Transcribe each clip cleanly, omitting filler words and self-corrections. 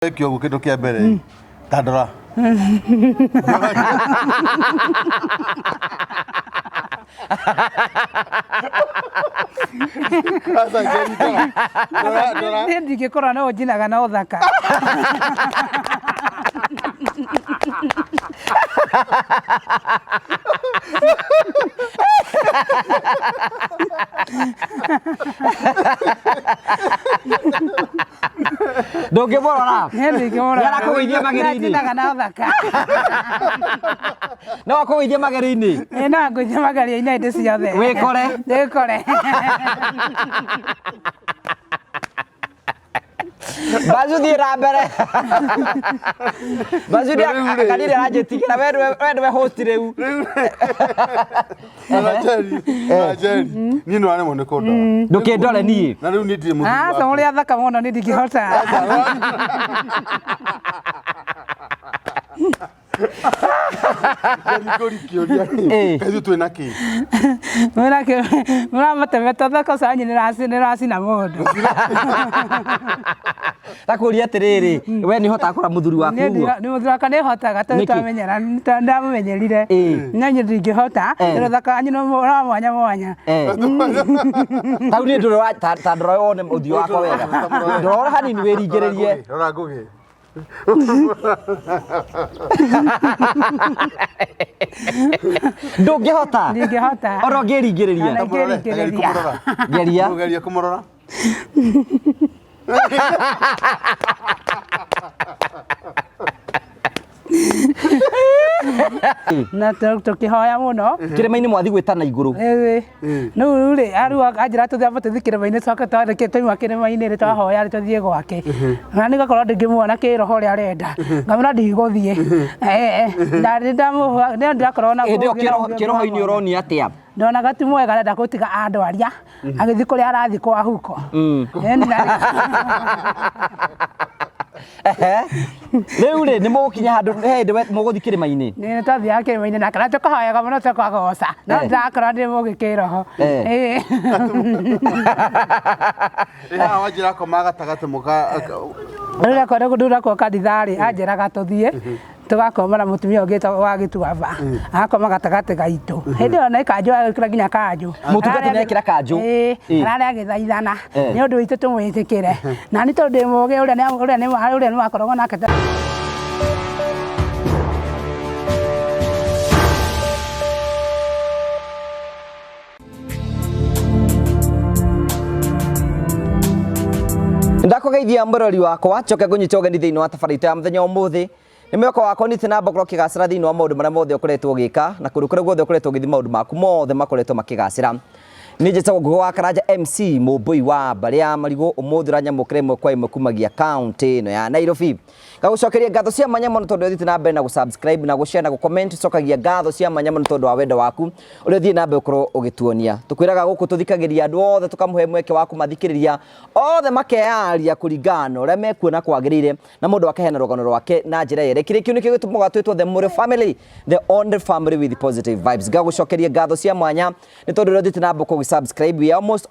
Kyo kitu kia mbere tandora asa jeni dora ndingikora no njinaga na uthaka Ndungimurora yara kugeithia mageri-ini njinaga na uthaka no akugeithia mageri-ini no nguithia mageri-ini ndi ciothe wikore ndikore bazuthi ra mbere bazuthi akanire ranjitigira we host riu Jeni ni no ane mone kodo ndukindore ni na riu ni ndire muthu so muri athaka muno ni ndingihota Jeni kioria kaithu twina ki mura matemeta thaka sanyi ni rasi na mundu takuria atiriri we ni hota kura muthuri waku uguo ni muthuri wakwa ni hotaga twamenyera ndamumenyerire na nyi ndingihota ro thaka anyu no mwanya tau ni ndoro ta ndoro one uthio wakwa wega ndoro hanini wiringiririe rora ngugi ndungihota ndingihota oro ngiringiriria geria kumurora na tukihoya muno kirima-ini mwathi gwitana iguru no ri aru ajira tuthiambe tuthi kirima-ini coka twareke twaima kirima-ini ri twahoya ri tuthie gwake na ni gakorwo ndingimuona kiroho ri arenda ngamira ndiguthie ndirakorwo na kiroho-ini uroni atia ndona gati mwega renda gutiga andwaria agithi kuria arathi kwa huko riu ri ni mugukinya handu hindi muguthi kirima-ini ni twathiaga kirima-ini na kana tukahoyaga muno tukagoca no ndirakorwo ndi mugikiroho wajira koma gatagati muka ndurakorwo kanithari anjiraga tuthie tugakoma na mutumia ungi wa gituaba akoma gatagati gaitu hindi ona ikanju agikira nginya kanju mutungati nekira kanju arare agithaithana ni undu witu tumwitikire na ni tondu muge uria ni wakoragwo nake ndakugeithia mburori wakwa coke ngunyita ugeni thiini wa tabarita ya muthenya umuthi ni mwako wakwa ni tina mbokro kigacira thiini wa maundu maria mothe ukoretwo gika na kuri kuri guothe ukoretwo githi maundu maku mothe makoretwo makigacira ni njitagwo Ngugi wa Karanja MC Mumbui wa Baria Marigo umuthi ranyamukire imwe kwa imwe kumagia county ino ya Nairobi gagucokeria ngatho cia manyamo tondu uthite na mbere na gusubscribe na gushare na gucomment cokagia ngatho cia manyamo tondu wa wendo waku uri uthie na mbere ukorwo ugituonia tukwiraga guku tuthikagiria andu othe tukamuhe mweke wa kumathikiriria othe makearia kuringana uria mekuona kwagirire na mundu akahena rugano rwake na njira yere kirikio nikio gitumaga twitwo the Mure family the only family with positive vibes gagucokeria ngatho cia mwanya ni tondu uri uthite na mbere subscribe we almost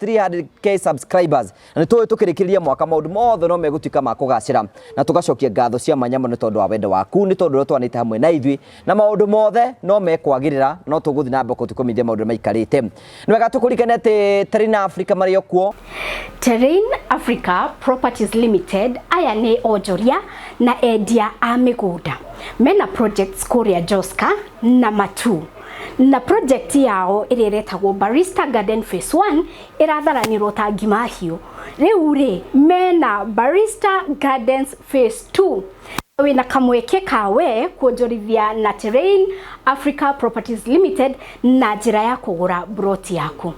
300k subscribers na nitwe tukirikiria mwaka maundu mothe no megutuika makugacira na tugacokia ngatho cia manyamo ni tondu wa wendo waku ni tondu twanite hamwe na ithui na maundu mothe no mekwagirira no tuguthi na mbere tukomithia maundu maikarite ni wega tukurikanete Terrain Africa mario kuo Terrain Africa Properties Limited aya ni onjoria na endia a migunda mena projects kuria Joska na Matu na project yao iretagwo Barista Garden Phase 1 iratharanirwo ta Gimahiu riu ri mena Barista Gardens Phase 2 wina kamweke kawe kuonjorithia na Terrain Africa Properties Limited na njira ya kugura broti yaku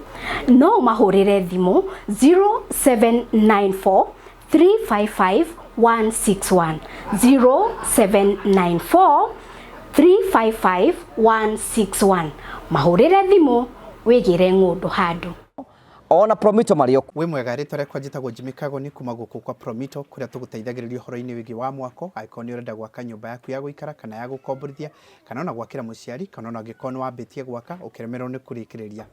no mahurire thimu 0794 355 161 0794 355 161 mahurire thimu wigire ngundu handu ona Promito Mario we mwega ritwa rekwa njitagwo Jimmy Kagoni kuma guku kwa Promito kuria tuguteithagiriria horo-ini wigi wa mwako aiko ni urenda gwaka nyumba yaku ya guikara kana ya gukomborithia kana ona gwakira muciari kana ona ngikoni wambitie gwaka ukiremerwo ni kurikiriria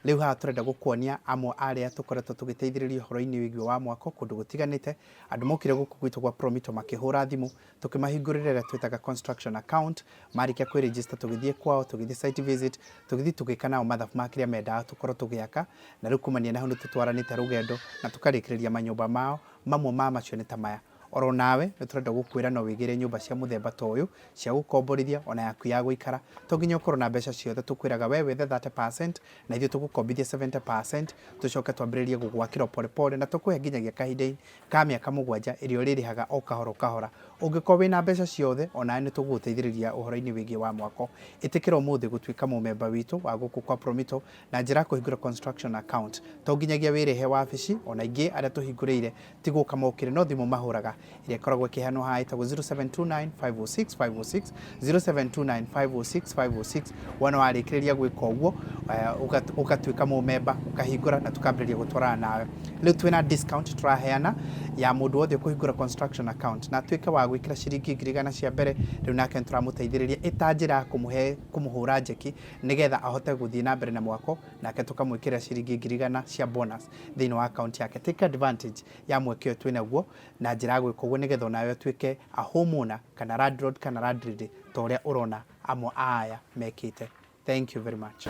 riu ha turenda gukuonia amwe aria tukoretwo tugiteithiriria horo-ini wigi wa mwako kundu gutiganite andu mokire guku gwitu gwa Promito makihura thimu tukimahingurira ria twitaga construction account marikia kwi register tugithie kwao tugithie site visit tugithie tugika nao mathabu makiria menda tukorwo tugiaka na riu kumania na hundu tutwaranite rugendo na tukarikiriria manyumba mao mamwe mama cio ni tamaya oro nawe niturenda gukwira no wigire nyumba cia muthemba ta uyu cia gukomborithia ona yaku ya guikara to nginya ukorwo na mbeca ciothe tukwiraga we wethe 30% na ithio tugukombithia 70% tucoke twambiririe gugwakira pole pole na tukuhe nginyagia kahinda ka miaka 7 irio ririhaga o kahora kahora ungikorwo wina mbeca ciothe ona ni tuguteithiriria uhoro-ini wigi wa mwako itikira umuthi gutwika mumemba witu wa guku kwa Promito na njira kuhingura construction account to nginyagia wirehe wabici ona ingi aria tuhingurire tiguka mokire no thimu mahuraga iria koragwo ikihano ha itago 0729506506 0729506506 wana warikiriria gwika uguo ugatwika mumemba ukahingura na tukambiriria gutwarana nawe riu twina discount turaheana ya mundu wothe kuhingura construction account na twika wa gwikira ciringi 100 cia mbere riu nake turamuteithiriria itanjira kumuhura njeki nigetha ahote guthii na mbere na mwako nake tukamwikira ciringi 100 cia bonus thiini wa account yake. Take advantage ya mwekio twina guo na njira gwika uguo nigetha nawe twike a homeowner kana landlord kana landlady toria urona amwe aya mekite. Thank you very much.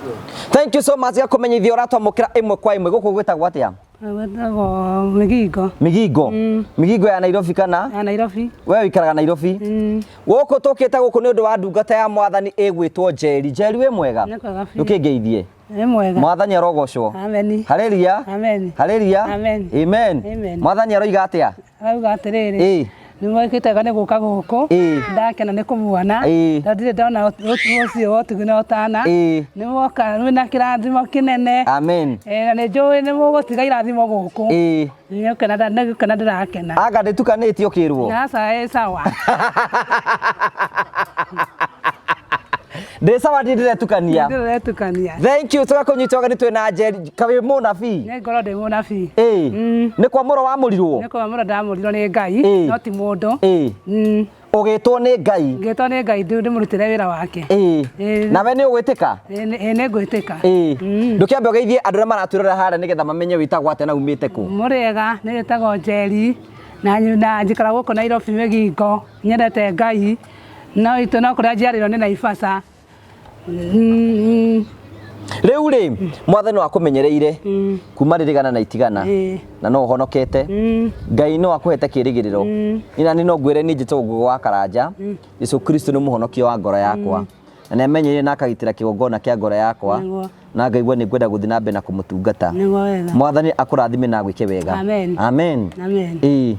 Thank you so much ya kumenyithia uratwamukira imwe kwa imwe guku gwitagwo atia? Gwetagwo Migingo. Migingo. Migingo ya Nairobi kana? Ya Nairobi. Wewe wikaraga Nairobi? Guku tukite guku ni undu wa ndungata ya mwathani igwitwo Njeri. Njeri we mwega? Ndukingeithie. Mwega. Mwathani arogocwo. Amen. Haleluya. Amen. Haleluya. Amen. Amen. Mwathani aroiga atia? Arauga atiriri. Nimwikite gane guka guku ndakena ni kumuona ndire ndona ucio wotigina utana nimwoka wina kirathimo kinene amen na ni njui ni mugutiga irathimo guku nikena ndirakena anga nditukanĩtie ukirwo nasa sawa Ndesa ndiretukania. Ndiretukania. Thank you. Tuka kunyitwa gani na Njeri kawe munabii. Ni ngoro ndi munabii. Ni kwa muro wa murirwo. Ni kwa muro ndamurirwo ni Ngai, no ti mundu. Ugitwo ni Ngai. Ngitwo ni Ngai ndi murutire wira wake. Nawe ni ugwitika? Ni ngwitika. Ndukiambe ugeithie andu aria maratwirora hara nigetha mamenye witagwo ate na umite ku. Muriega ni witagwo Njeri na njikara guko Nairobi Migingo. Nyendete Ngai. No ito no kuria njiarirwo ni Naivasha. Riu ri mwathani wakumenyereire kuma ririgana na itigana na no honokete Ngai no akuhete kirigiriro ina ni no ngwire ni njito wa Karanja Yesu Kristo ni muhonokio wa ngoro yakwa na nemenyeire na akagitira kigongona kia ngoro yakwa na ngaigua ni ngwenda guthi na mbe na kumutungata mwathani akurathime na gwike wega amen amen amen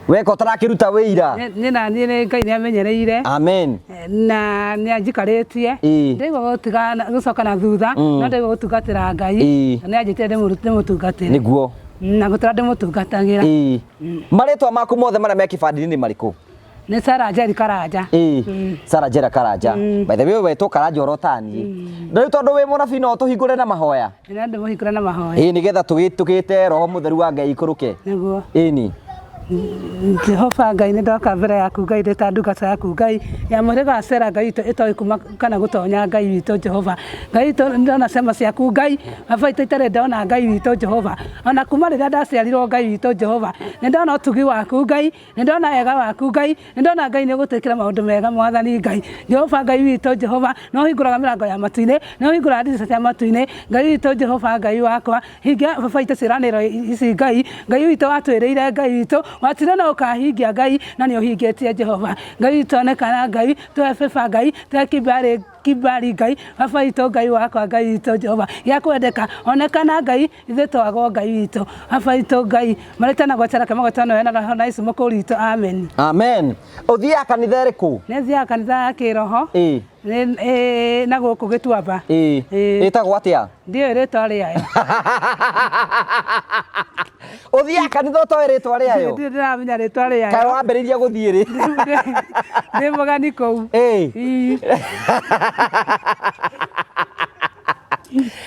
weko tarakiruta wira nina ni Ngai ni amenyereire amen na ni anjikaritie ndigo gutigana gucoka na thutha no ndigo gutungatira Ngai ni anjite ndi mutungatire niguo na gutara ndi mutungatagira maritwa maku mothe maria me kibandini ni mariku ni Sarah Njeri Karanja Sarah Njeri Karanja by the way wetwo Karanja orotani ndiu tondu wi munabii no tuhingure na mahoya ni ndu muhingure na mahoya nigetha tugite roho mutheru wa Ngai ikuruke niguo ni Jehova Ngai ni ndoka mbere yaku Ngai ndeta ndungata yaku Ngai ya muriga Sarah Ngai itoĩ kuma kana gutonya Ngai witũ Jehova Ngai ndona cema ciaku Ngai baba itare ndona Ngai witũ Jehova ona kuma rĩrĩa ndaciarirwo Ngai witũ Jehova nĩ ndona ũtugi waku Ngai nĩ ndona wega waku Ngai nĩ ndona Ngai nĩ gũtwĩkĩra maũndũ mega mwathani Ngai Jehova Ngai witũ Jehova no hingũraga mĩrango ya matu-inĩ no hingũraga ndirica cia matu-inĩ Ngai witũ Jehova Ngai wakwa hingia baba itũ ciĩranĩro ici Ngai Ngai witũ watwĩrĩire Ngai witũ watire na ukahingia Ngai na ni uhingetie Jehova Ngai tonekana Ngai twebeba Ngai twekibari Ngai baba itũ Ngai wakwa Ngai itũ Jehova ya kwendeka onekana Ngai ithe twagwo Ngai witũ baba itũ Ngai maretana gwatara kama gwatano na na isu mukuri itũ amen amen uthia kanitha iriku nethia kanitha ya kiroho na guku Gituamba itagwo atia ndio ritwa riayo uthia kanitha utoe ritwa riayo ndio ndiramenya ritwa riayo kae wambiriria guthii ri ndi mugani kou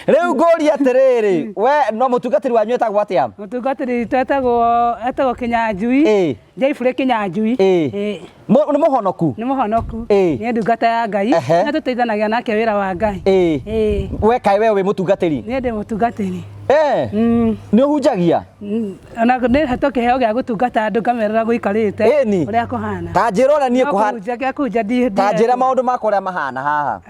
Riu ngori atiriri we no mutungatiri wanyu etagwo atia? Mutungatiri etagwo Kinyanjui. Jaifure Kinyanjui. Ni muhonoku? Ni muhonoku. Ni ndungata ya Ngai. Na tuteithanagia nake wira wa Ngai. We kai we mutungatiri? Ni ndi mutungatiri. Ni uhunjagia? Ona ni heto kiheo gia gutungata andu ngamerera guikarite uria kuhana. Ta njira uria nie kuhana. Kunja ndi. Ta njira maundu makwa uria mahana haha.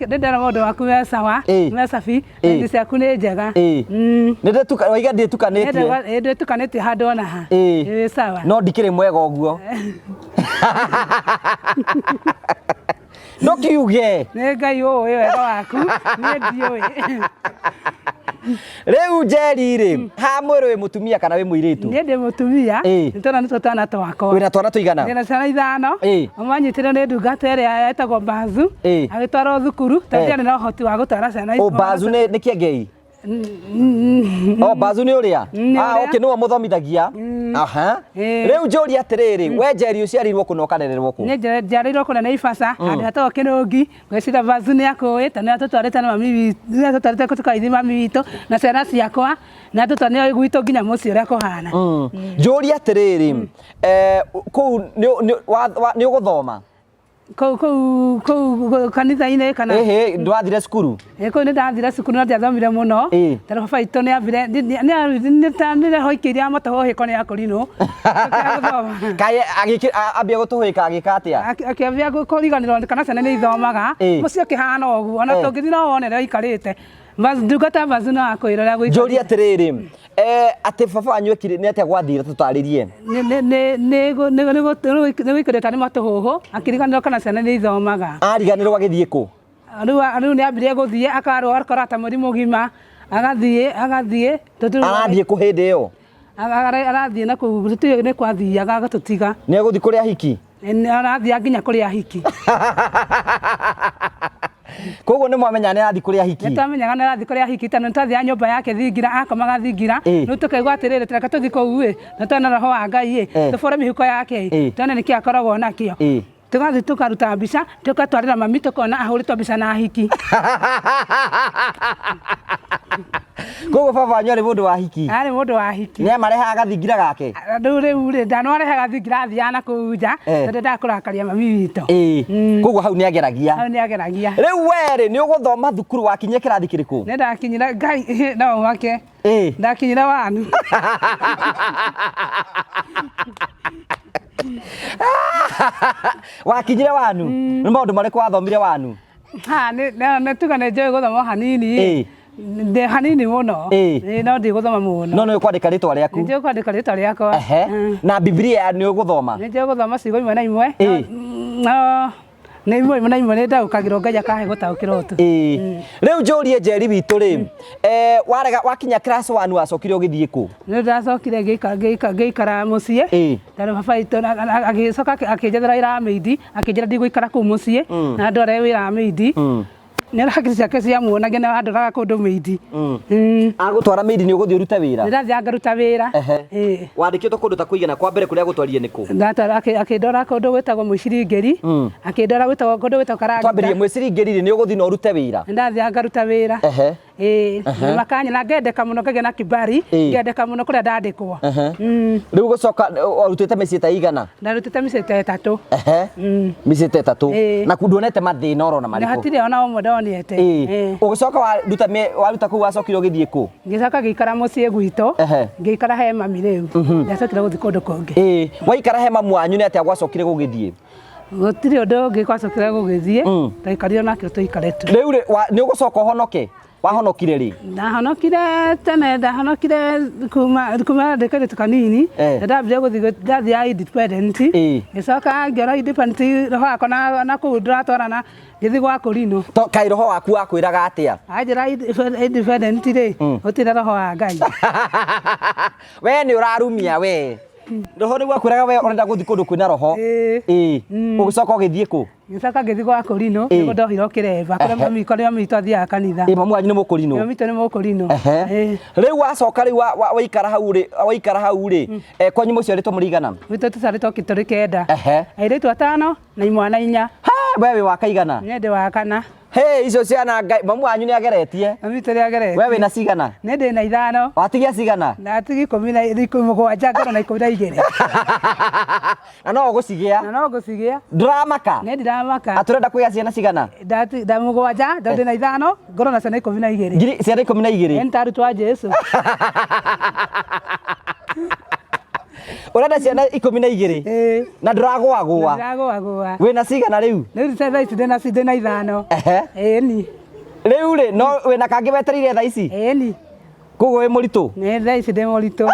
Ndendera maundu maku me sawa, me safi, ndi ciaku ni njega. Ninde tuka waiga ndi tukanitie. Ndi tukanitie handu ona ha. Ni sawa. No ndikire mwega uguo. No kiuge. Nĩ Ngai ũĩ wega waku, niĩ ndiũĩ. Rĩu Njeri rĩ, ha mwĩrĩ wĩ mũtumia kana wĩ mũirĩtu? Niĩ ndĩ mũtumia, nĩtwana nĩtuo twana twakwa. Wĩna twana tũigana? Ndĩna ciana 5, ũmanyitĩrwo nĩ ndungata ĩrĩa etagwo Mbazu, agĩtwarwo thukuru, tondũ ndarĩ na ũhoti wa gũtwara ciana icio. Mbazu nĩ kĩengei? Mbazu nĩ ũrĩa? Okay, nĩwe mũthomithagia. Rĩu njũria atĩrĩrĩ, we Njeri ũciarirwo kũ na ũkarererwo kũ? Niĩ njiarĩirwo kũnene Naivasha, handũ hetagwo Kĩnũngi, ngwĩciria Mbazu nĩakũĩ, tondũ nĩatũtwarĩte na mami witũ, nĩatũtwarĩte tũkaithi mami witũ na ciana ciakwa, na atũtwarire gwitũ nginya mũciĩ ũrĩa kũhana. Njũria atĩrĩrĩ, kũu nĩ ũgũthoma? Kũu kanitha-inĩ kana? Ndwathire cukuru? Kũu nĩndathire cukuru no ndiathomire mũno, tondũ baba witũ nĩahoikĩirie amatohũhĩko nĩ akũrinwo. Kaĩ ambia gũtũhũhĩka agĩka atĩa? Akĩambia kũriganĩrwo kana ciana nĩithomaga, mũciĩ ũkĩhana ũguo, ona tũngĩthiĩ no wone ũrĩa aikarĩte. Ndungata Mbazu no akwĩra ũrĩa gũikarĩte. Njũria atĩrĩrĩ, atĩ baba wanyu ekire nĩ atĩa gwathire tũtarĩrie? Nĩgũikarĩte nĩ matũhũhũ, akĩriganĩrwo kana ciana nĩithomaga. Ariganĩrwo agĩthiĩ kũ? Rĩu nĩambirie gũthiĩ akarwara akora ta mũrimũ mũgima, agathiĩ. Arathiĩ kũ hĩndĩ ĩyo? Arathiĩ na kũu tũtiũĩ nĩ kwathiaga agatũtiga. Nĩegũthiĩ kũrĩ ahiki? Arathiĩ nginya kũrĩ ahiki. Koguo nĩ mwamenya nĩ arathiĩ kũrĩ ahiki? Nĩtwamenyaga nĩ arathiĩ kũrĩ ahiki, tondũ nĩtwathiaga nyũmba yake Thingira, akomaga Thingira, rĩu tũkaigua atĩrĩrĩ reke tũthiĩ kũu na twona roho wa Ngai tũbore mĩhuko yake tuone nĩkĩĩ akoragwo nakĩo. Tugathiĩ tukaruta mbica, tũgatwarĩra mami tũkona ahũrĩtwo mbica na ahiki. Koguo baba wanyu arĩ mũndũ wa ahiki? Arĩ mũndũ wa ahiki. Nĩamarehaga gathingira gake? Rĩu ndanwarehaga Thingira, athiaga na kũu nja, tondũ ndakũrakaria mami witũ. Koguo hau nĩageragia? Hau nĩageragia. Rĩu we rĩ nĩ ũgũthoma thukuru wakinyia kĩrathi kĩrĩkũ? Nĩndakinyire Ngai no wake. Ndakinyire wanu. Wakinyire wanu? Nĩ maũndũ marĩkũ wathomire wanu? Nĩ tuga nĩ njũĩ gũthoma hanini. Ndĩ hanini mũno. No ndigũthoma mũno. No nĩ kwandĩka rĩtwa rĩaku? Nĩ njũĩ kwandĩka rĩtwa rĩakwa. Na Biblia nĩ ũgũthoma? Nĩ njũĩ gũthoma ciugo imwe na imwe. Nĩ imwe na imwe nĩndaũkagĩrwo Ngai akahe gũtaũkĩrwo tu. Rĩu njũrie Njeri witũ rĩ, wakinya class 1 wacokire ũgĩthiĩ kũ? Nĩ ndacokire ngĩikara mũciĩ, tondũ baba witũ agĩcoka akĩnjethera wĩra wa maidi, akĩnjĩra ndigũikara kũu mũciĩ na ndore wĩra wa maidi. Nĩ hakiri ciake ciamuonagia na andoraga kũndũ maidi. Agũtwara maidi nĩ ũgũthiĩ ũrute wĩra? Nĩndathiaga ngaruta wĩra. Wandĩkĩtwo kũndũ ta kũigana kwa mbere kũrĩa agũtwarire nĩ kũ? Akĩndora kũndũ gwĩtagwo Mwĩciringĩri, akĩndora kũndũ gwĩtagwo Karagita. Twambĩrĩrie Mwĩciringĩri nĩ ũgũthiĩ na ũrute wĩra? Nĩndathiaga ngaruta wĩra. Makanyona ngendeka mũno ngagĩa na kibari, ngendeka mũno kũrĩa ndandĩkwo. Rĩu gũcoka warutĩte mĩciĩ ta igana? Ndarutĩte mĩciĩ ta 3. Mĩciĩ ta 3. Na nduonete mathĩna orona marĩkũ? Hatirĩ ona ũmwe ndonete. Ũgĩcoka waruta kũu wacokire ũgĩthiĩ kũ? Ngĩcoka ngĩikara mũciĩ gwitũ, ngĩikara he mami rĩu. Ndacokire gũthiĩ kũndũ kũngĩ. Waikara he mamu wanyu nĩ atĩa gwacokire gũgĩthiĩ? Gũtirĩ ũndũ ũngĩ gwacokire gũgĩthiĩ, twaikarire onake tũikare tu. Rĩu nĩ ũgũcoka ũhonoke? Wahonokire rĩ? Ndahonokire tene, ndahonokire kuma ndĩkairĩtu kanini, ndambire gũthiĩ ndathiaga independent, ngĩcoka ngĩona independent roho wakwa na kũu ndĩratwarana ngĩthiĩ gwa Kũrinũ. Kaĩ roho waku wakwĩraga atĩa? Anjĩra independent rĩ, gũtirĩ roho wa Ngai. We nĩ ũrarumia we. Roho nĩguo akwĩraga we ũrenda gũthiĩ kũndũ kwĩna roho? Ũgĩcoka ũgĩthiĩ kũ? Ngĩcoka ngĩthiĩ gwa Kũrinũ, nĩguo ndohirwo kĩremba kũrĩa mami witũ athiaga kanitha. Mamu wanyu nĩ Mũkũrinũ? Mami witũ nĩ Mũkũrinũ. Rĩu wacoka rĩu waikara hau rĩ, kwanyu mũciarĩtwo mũrĩigana? Gwitũ tũciarĩtwo tũrĩ 9. Airĩtu 5 na imwana 4. We wĩ wa kaigana? Niĩ ndĩ wa 4. Hey, icio ciana Ngai, mamu wanyu ni ageretie. Mami tari ageretie. Wewe wina cigana? Ne ndĩ na 5. Watigia cigana? Na tigi 17 ngoro na 12. Na no gucigia. Na no gucigia. Ndramaka. Ne ndiramaka. Aturenda kugia ciana cigana? Ndati 7 ndĩ na 5 ngoro na ciana 12. Ngiri ciana 12. En tarutwa Jesu. Urenda ciana 12? Na nduragwa. Nduragwa. Wina cigana riu? Riu tha ici ndĩ na 5. Ni. Riu ri no wina kangi wetereire tha ici? Ni. Koguo wi muritu? Ne tha ici ndĩ mũritũ.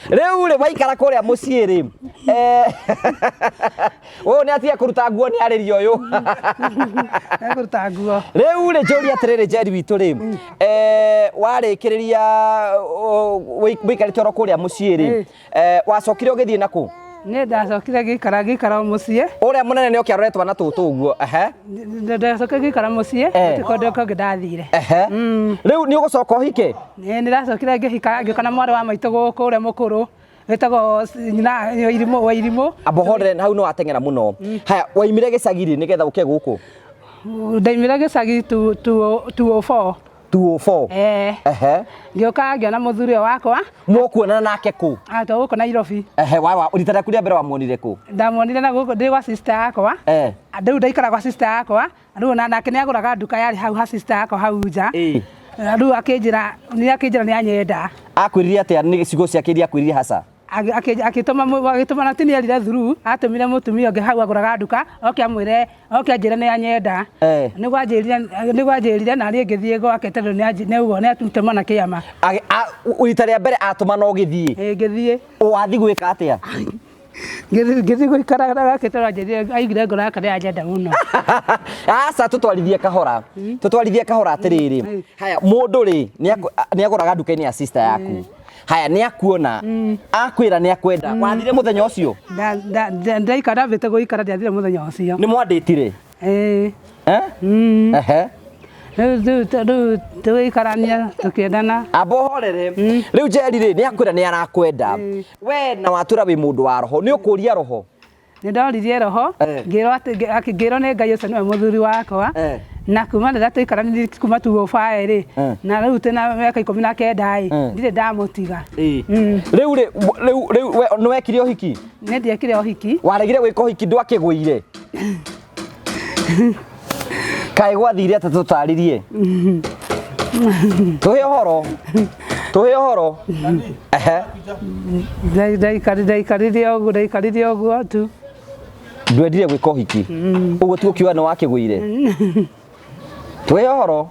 Riu ri waikara kuria mucii ri ni atia kuruta nguo ni aririo uyu kuruta nguo. Riu ri njuria atiriri Njeri witu ri warikiriria wikarite oro kuria mucii ri wacokire ugithie naku? Ne ndacokire ngikara mucii. Uria munene ni okiaroretwa na tutu uguo ndacokire ngikara mucii tikondo ko ngidathire. Riu ni ugucoka uhike? Ne ndiracokire ngioka na mwari wa maitu guku uria mukuru wetagwo nyina Wairimu. Abohore hau no atengera muno. Haya waimire gicagiri nigetha uke guku? Ndaimire gicagi 204. 204? Ngioka ngiona muthuri wakwa. Mwokuonana nake ku? To guku Nairobi. Wawa urita rĩaku rĩa mbere wamuonire ku? Ndamuonire na guku ndi gwa sister yakwa. Ndiu ndaikara gwa sister yakwa. Ndiu nake niaguraga nduka yari hau ha sister yakwa hau nja. Ndiu akinjira ni anyenda. Akwirire atia ni gicigo ciake iria akwirire haca? Agituma na tini alire through atumire mutumia ungi hau aguraga nduka oke amwire oke anjire ni anyenda. Ni gwanjirire na ni ngithie gwake tondu ni ugo ni atutuma na kiama. Urita rĩa mbere atuma no githie? Ngithie. Wathi gwika atia? Ngithie guikara gake tondu anjire aigire ngoro yake ni anyenda muno. Aca tutwarithie kahora atiriri. Haya mundu ri ni aguraga nduka-ini ya sister yaku. Haya ni akuona akwira ni akwenda wathire muthenya ucio? Ndaikara vete guikara ndiathire muthenya ucio. Ni mwanditire? Tuikarania tukiendana. Abohorere riu Njeri ri ni akwira ni arakwenda we na watura wi mundu wa roho ni ukuria roho? Ni ndoririe roho ngirwo ni Ngai ucio niwe muthuri wakwa na kuma rĩrĩa tũikaranirie kuma 205 ri na rĩu tena miaka 19 ndirĩ ndamũtiga. Riu nĩ wekire ũhiki? Nĩ ndiekire ũhiki. Waregire gwĩka ũhiki ndwakĩgũire? Kaĩ gwathire atĩ tũtarĩrie? Tũhe ũhoro. Ndaikarire ũguo tu. Ndwendire gwĩka ũhiki? Ũguo tu ũkiuga nĩ wakĩgũire? Tũhe ũhoro.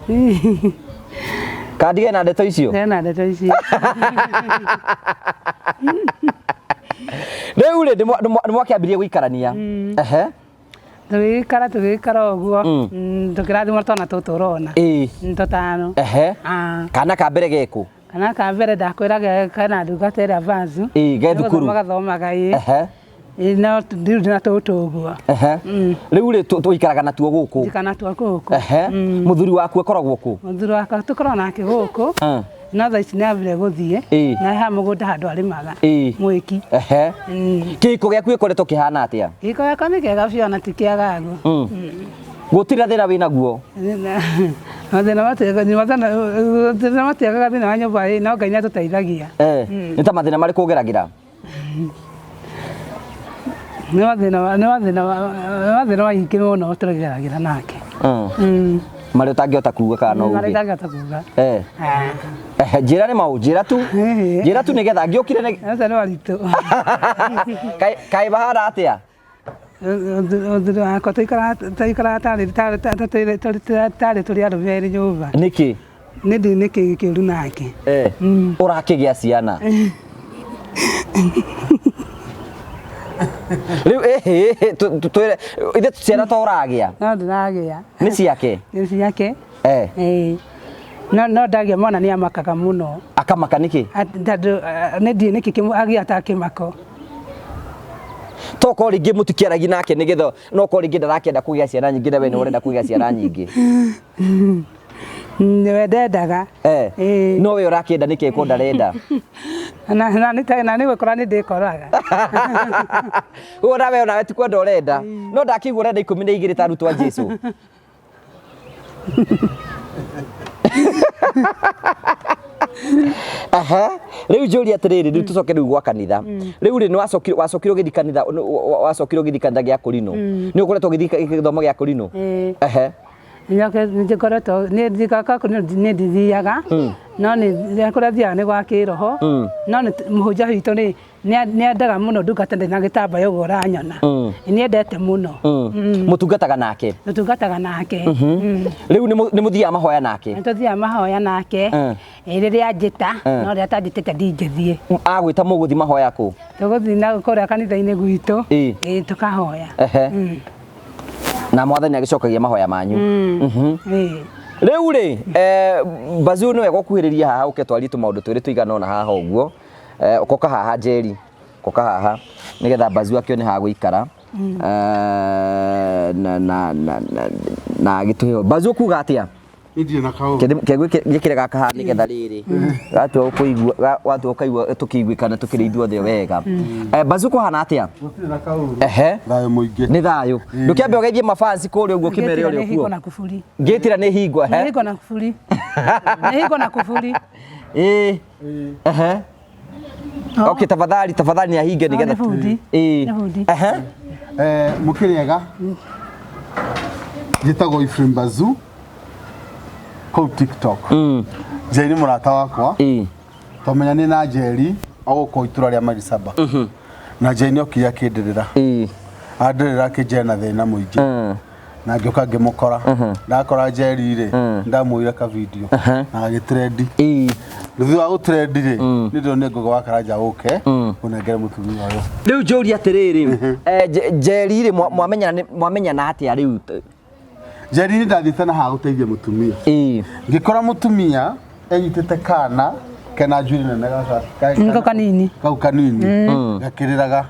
Kandige na ndeto icio? Na ndeto icio. Rĩu rĩ nĩ mwakĩambirie gũikarania? Tũgĩikara ũguo tũkĩrathimwo twana tũtũ ũrona tũtano. Kana ka mbere gekũ? Kana ka mbere ndakwĩra kana ndungata ĩrĩa Vanzu. Ge thukuru? Magathomaga no ndiru na tũtũ ũguo. Rĩu rĩ tũikaraga natuo gũkũ? Njikara natuo gũkũ. Mũthuri waku akoragwo kũ? Mũthuri wakwa tũkoragwo nake gũkũ no thaa ici nĩambire gũthiĩ na ha mũgũnda handũ arĩmaga mwĩki. Kĩhiko gĩaku gĩkoretwo kĩhana atĩa? Kĩhiko gĩakwa nĩ kĩega biũ na ti kĩagagu. Gũtirĩ thĩna wĩ naguo? Mathĩna matiagaga thĩinĩ wa nyũmba no Ngai nĩatũteithagia. Nĩ ta mathĩna marĩkũ ũgeragĩra? Nĩ mathĩna maingĩ mũno tũgeragĩra nake. Marĩa ũtangĩhota kuuga kana no uge? Marĩa ũtangĩhota kuuga. Njĩra nĩ maũ, njĩra tu nĩgetha ngĩũkire nĩ maritũ. Kaĩ bahana atĩa? Ũthuri wakwa tũikaraga tarĩ tũrĩ arũme erĩ nyũmba. Nĩkĩ? Nĩkĩ kĩũru nake? Ũrakĩgĩa ciana? Riu ithe ciana to ũragĩa? No ndĩragĩa. Nĩ ciake? Nĩ ciake. No ndagĩa mwana nĩ amakaga mũno. Akamaka nĩkĩ? Nĩ ndiĩ nĩkĩ agĩa atakĩmako. Toko rĩngĩ mũtikĩaragia nake nĩgetha no ko rĩngĩ ndarakĩenda kũgĩa ciana nyingĩ na we nĩ ũrenda kũgĩa ciana nyingĩ. Nĩwe ndendaga. No we ũrakĩenda nĩkĩ ko ndarenda? na nĩ gwĩkora nĩ ndĩkoraga Ũguo nawe ti kwenda ũrenda no ndakĩigua ũrenda 12 ta arutwo a Jesũ Aha, rĩu njũria atĩrĩrĩ rĩu tũcoke rĩu gwa kanitha rĩu rĩ nĩ wacokire ũgĩthi kanitha gĩa Kũrinũ nĩ ũkoretwo ũgĩthi gĩthomo gĩa Kũrinũ Nĩngoretwo nĩ ndithiaga no nĩ kũrĩa thiaga nĩ gwa kĩroho no mũhunjia witũ nĩ endaga mũno ndungata na gĩtambaya ũguo ũranyona nĩ endete mũno mũtungataga nake rĩu nĩ mũthiaga mahoya nake nĩ tũthiaga mahoya nake rĩrĩa njĩta no rĩrĩa atanjĩtĩte ndingĩthiĩ agwĩta mũgũthi mahoya kũ tũgũthiĩ na kũrĩa kanitha-inĩ gwitũ tũkahoya na mwathani agĩcokagia mahoya manyu rĩu rĩ Bazoo nĩ wega ũkuhĩrĩria haha ũke twarie tũmaũndũ twĩrĩ tũigana ona haha ũguo ũkoka haha Njeri ũkoka haha nĩgetha Bazoo akĩone ha gũikara na gĩtũheo Bazoo kuga atĩa India na kaũ gĩkĩre gaka haha nĩgetha rĩrĩ gatua ũkaigua tũkĩiguĩkana tũkĩrĩ ithuothe wega Bazoo kũhana atĩa thayũ mũingĩ nĩ thayũ ndũkĩambe ũgeithie mafansi kũrĩa ũguo kĩmere ũrĩa kuo ngĩtira nĩ hingwa na kũburi Okay, tafadhali nĩ ahinge nĩgetha mũkĩrĩega gĩtagwo Ephraim Bazoo kũu TikTok Njeri mũrata wakwa twamenyanire na Njeri agũkũ itũra rĩa Marisaba na Njeri nĩ okire akĩndĩrĩra andĩrĩra akĩnjĩra na thĩna mũingĩ na ngĩoka ngĩmũkora ndakora Njeri rĩ ndamũire ka video na agĩtrendi thutha wa gũtrendi rĩ nĩ ndĩrona ngũgũ wa Karanja ũke ũnengere mũtumia ũyũ rĩu njũria atĩrĩrĩ Njeri rĩ mwamenyana atĩa rĩu Njeri nĩ ndathiĩte na ha gũteithia mũtumia ngĩkora mũtumia enyitĩte kana kena njuĩrĩ nene kau kanini gakĩrĩraga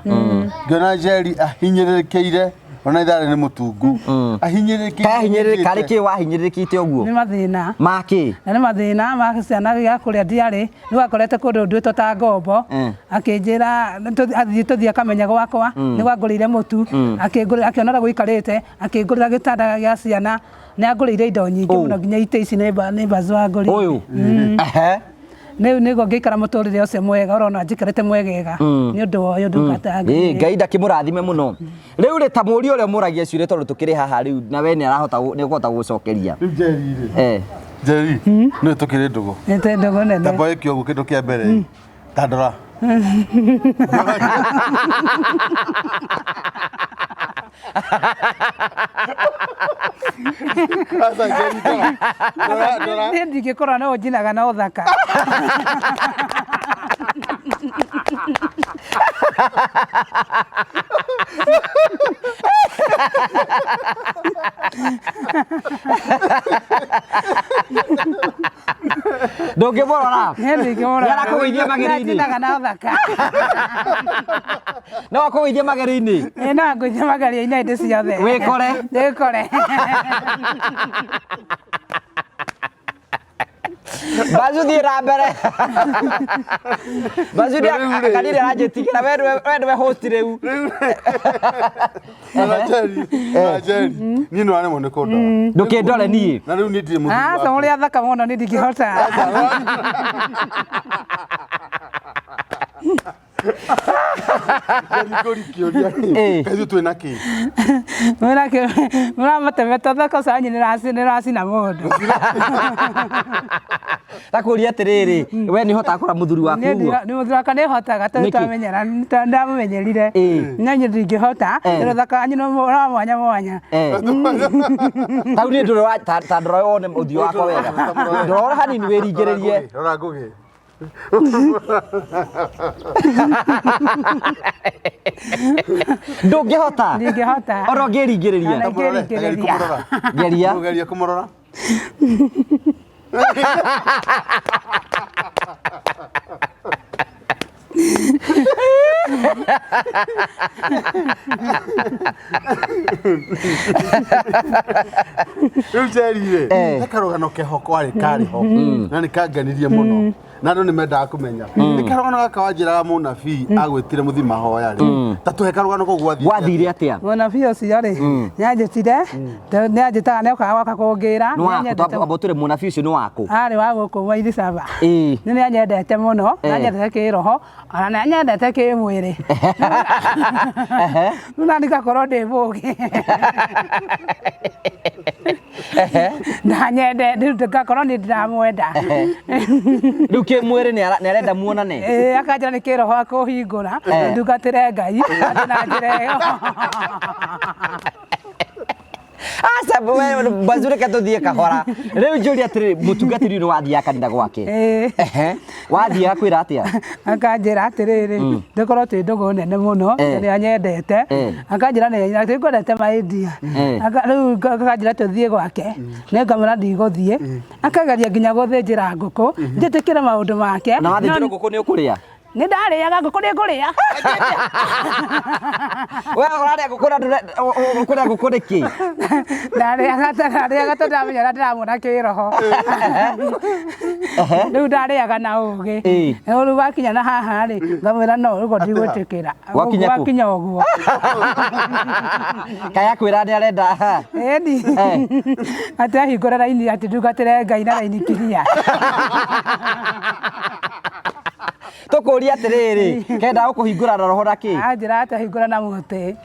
ngĩona Njeri ahinyĩrĩrĩkĩire ona itharĩ nĩ mũtungu ahinyĩrĩrĩka karĩ kĩ wahinyĩrĩrĩkĩte ũguo nĩ mathĩna makĩ na nĩ mathĩna ma ciana gĩa kũrĩa ndiarĩ nĩ wakorete kũndũ ndwĩtwo ta ngombo akĩnjĩra tũthiĩ akamenya gwakwa nĩ gwangũrĩire mũtu akĩonora gũikarĩte akĩngũrĩra gĩtanda gĩa ciana nĩ angũrĩire indo nyingĩ mũno nginya itĩ ici nĩ Bazoo angũrĩire nĩguo ngĩikara mũtũrĩre ũcio mwega ũrona njikarĩte mwegega nĩ ũndũ wa ũyũ ndungata Ngai ndakĩmũrathime mũno rĩu rĩ ta mũriũ ũrĩa mũragia ciũria tondũ tũkĩrĩ haha rĩu na we nĩ ũkũhota gũcokeria Njeri nĩ tũkĩrĩ ndũgũ nene ta boy kĩogu kĩndũ kĩa mbere ta ndora nĩ ndingĩkorwo no njinaga na ũthaka ndũngĩmũrora nĩarakũgũithia mageri-inĩ njinaga na ũthaka no akũgũithia mageri-inĩ no angũithia mageri-inĩ hĩndĩ ciothe wĩkore Bazoo thiĩ na mbere Bazoo kanini aranjĩtigĩra we nĩwe host rĩu Njeri niĩ nĩ waremwo nĩ kũndora ndũkĩndore niĩ na rĩu niĩ ndirĩ mũthuri aca mũrĩ athaka mũno nĩ ndingĩhota kaithu twĩna kĩ mũramatebeta thako canyi nĩ racina mũndũ takũria atĩrĩrĩ we nĩ hotaga kũra mũthuri waku ũguo nĩ mũthuri wakwa nĩ hotaga tondũ twamenyera ndamũmenyerire no nyũ ndingĩhota tondũ thaka wanyu nĩ mwanya mwanya tau nĩ ndũrĩ ta ndora wone ũthiũ wakwa wega ndorora hanini wĩringĩrĩrie rora ngũgĩ ndũngĩhota oro ngĩringĩrĩria geria kũmũrora rĩu Njeri rĩ karũgano keho kwarĩ karĩ ho na nĩ kanganirie mũno na no nimenda kumenya ni karugano gaka wanjiraga munabii agwitire muthima hoya ri ta tuhe karugano ko gwathire atia munabii ucio ri nyanjitire nyanjitaga ne ukaga gakakungira abotore munabii ucio ni wako ari wa guku mwairi saba ni nyendete muno nyendete kiroho ana nyendete kimwiri nuna ndikakorwo ndi bugi ndanyende ndikakorwo ni ndiramwenda riu kimwiri ni arenda muonane akanjira ni kiroho akuhingura ndugatire Ngai na njira iyo asa bazure katuthie kahora riu njuri atiri mutungatiri ni wathia kanitha gwake wathia akwira atia akanjira atiriri ndikorwo ti ndugu nene muno ni anyendete akanjira ni ngwendete maindia riu akanjira tuthie gwake ni ngamura ndigũthie akageria nginya gũthĩnjĩra ngũkũ njĩtĩkĩre maũndũ make na wathĩnjĩra ngũkũ ni ũkũrĩa ni ndarĩaga ngũkũ nĩ ngũrĩa we ũrarĩa ngũkũ nĩkĩ ndarĩaga tondũ ndamenya ũrĩa ndĩramuona kĩroho rĩu ndarĩaga na ũgĩ rĩu wakinya na haha rĩ ngamwĩra no ũguo ndigwĩtĩkĩra wakinya ũguo kaya kwĩra nĩ arenda ĩni atĩ ahingũre raini atĩ ndungatĩre Ngai na raini kiria tukuria atiriri kenda gukuhingura roho raki anjira atahingura na muti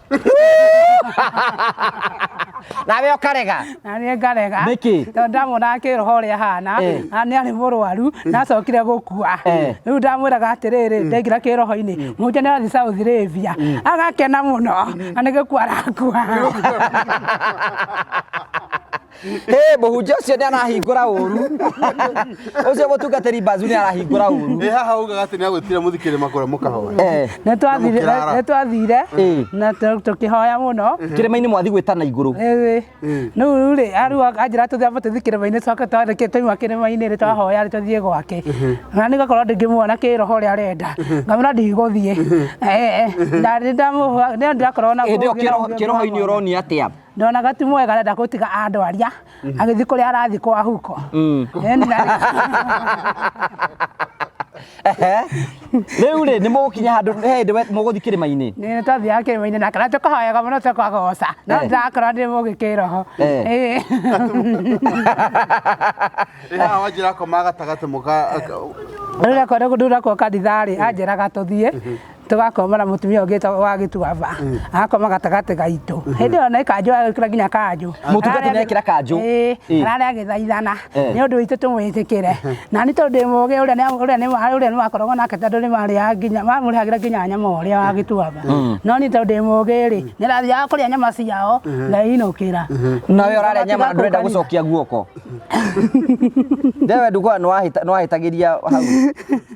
nawe ukarega nani ngarega niki tondu ndamona kiroho ria hana ani ari murwaru nacokire gukua riu ndamwiraga atiriri ndaingira kiroho-ini muje ni arathi South Arabia agakena muno anigikua arakua muhunjia ucio ni arahingura uru ucio mutungatiri Mbazu ni arahingura uru haha ugaga ati ni agwitire muthikire makore mukahoya nitwathire na tukihoya muno kirima-ini mwathi gwitana iguru nu ri aru anjira tuthiambe tuthikirima-ini coke twareke twaima kirima-ini ri twahoya ri tuthie gwake na nigakorwo ndingimuona kiroho ria arenda ngamira ndigũthie ndirakorwo na kiroho-ini uroni atia ndonaga ti mwega arenda gutiga andwaria agithi kuria arathi kwa huko riu ri ni mugukinya handu hindi muguthi kirima-ini ni twathiaga kirima-ini na kana tukahoyaga muno tukwagoca no ndirakorwo ndi mugi kiroho haha wanjira komaga gatagati muka ndurakorwo kanitha-ri anjiraga tuthie tugakomana mutumia ũngĩ wa Gĩtuamba agakoma gatagatĩ gaitũ hĩndĩ ĩyo na kanjũ agĩkĩra nginya kanjũ mũtungati nĩ ekĩra kanjũ ararĩ agĩthaithana nĩ ũndũ witũ tũmwĩtĩkĩre na nĩ tondũ ndĩ mũgĩ ũrĩa nĩ wakoragwo nake tondũ nĩ marĩaga nginya mamũrĩhagĩra nginya nyama ũrĩa wa Gĩtuamba no nĩ tondũ ndĩ mũgĩ-rĩ nĩ rathiaga kũrĩa nyama ciao ngainũkĩra nawe ũrarĩa nyama ndũrenda gũcokia guoko ndewe nduguo nĩ wahĩtagĩria hau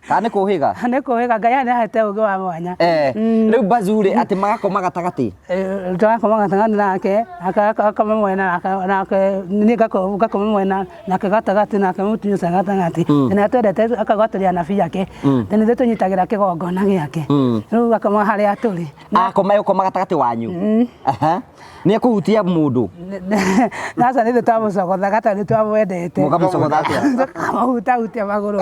kana nĩ kũhĩga nĩ kũhĩga Ngai nĩ ahete ũgĩ wa mwanya riu Mbazu ri ati magakoma gatagati twakoma gatagati nake akakoma mwena nake ni gakoma mwena nake gatagati nake mutumia ucio gatagati na twendete akagwatĩria nabii yake tene ithuĩ tũnyitagĩra kĩgongona gĩake riu gakoma harĩa tũrĩ akoma yũkoma gatagati wanyu nĩ ekũhutia mũndũ naca nĩ ithuĩ twamũcogotha gata nĩ twamwendete mũkamũcogotha atĩa tũkamũhutahutia magũrũ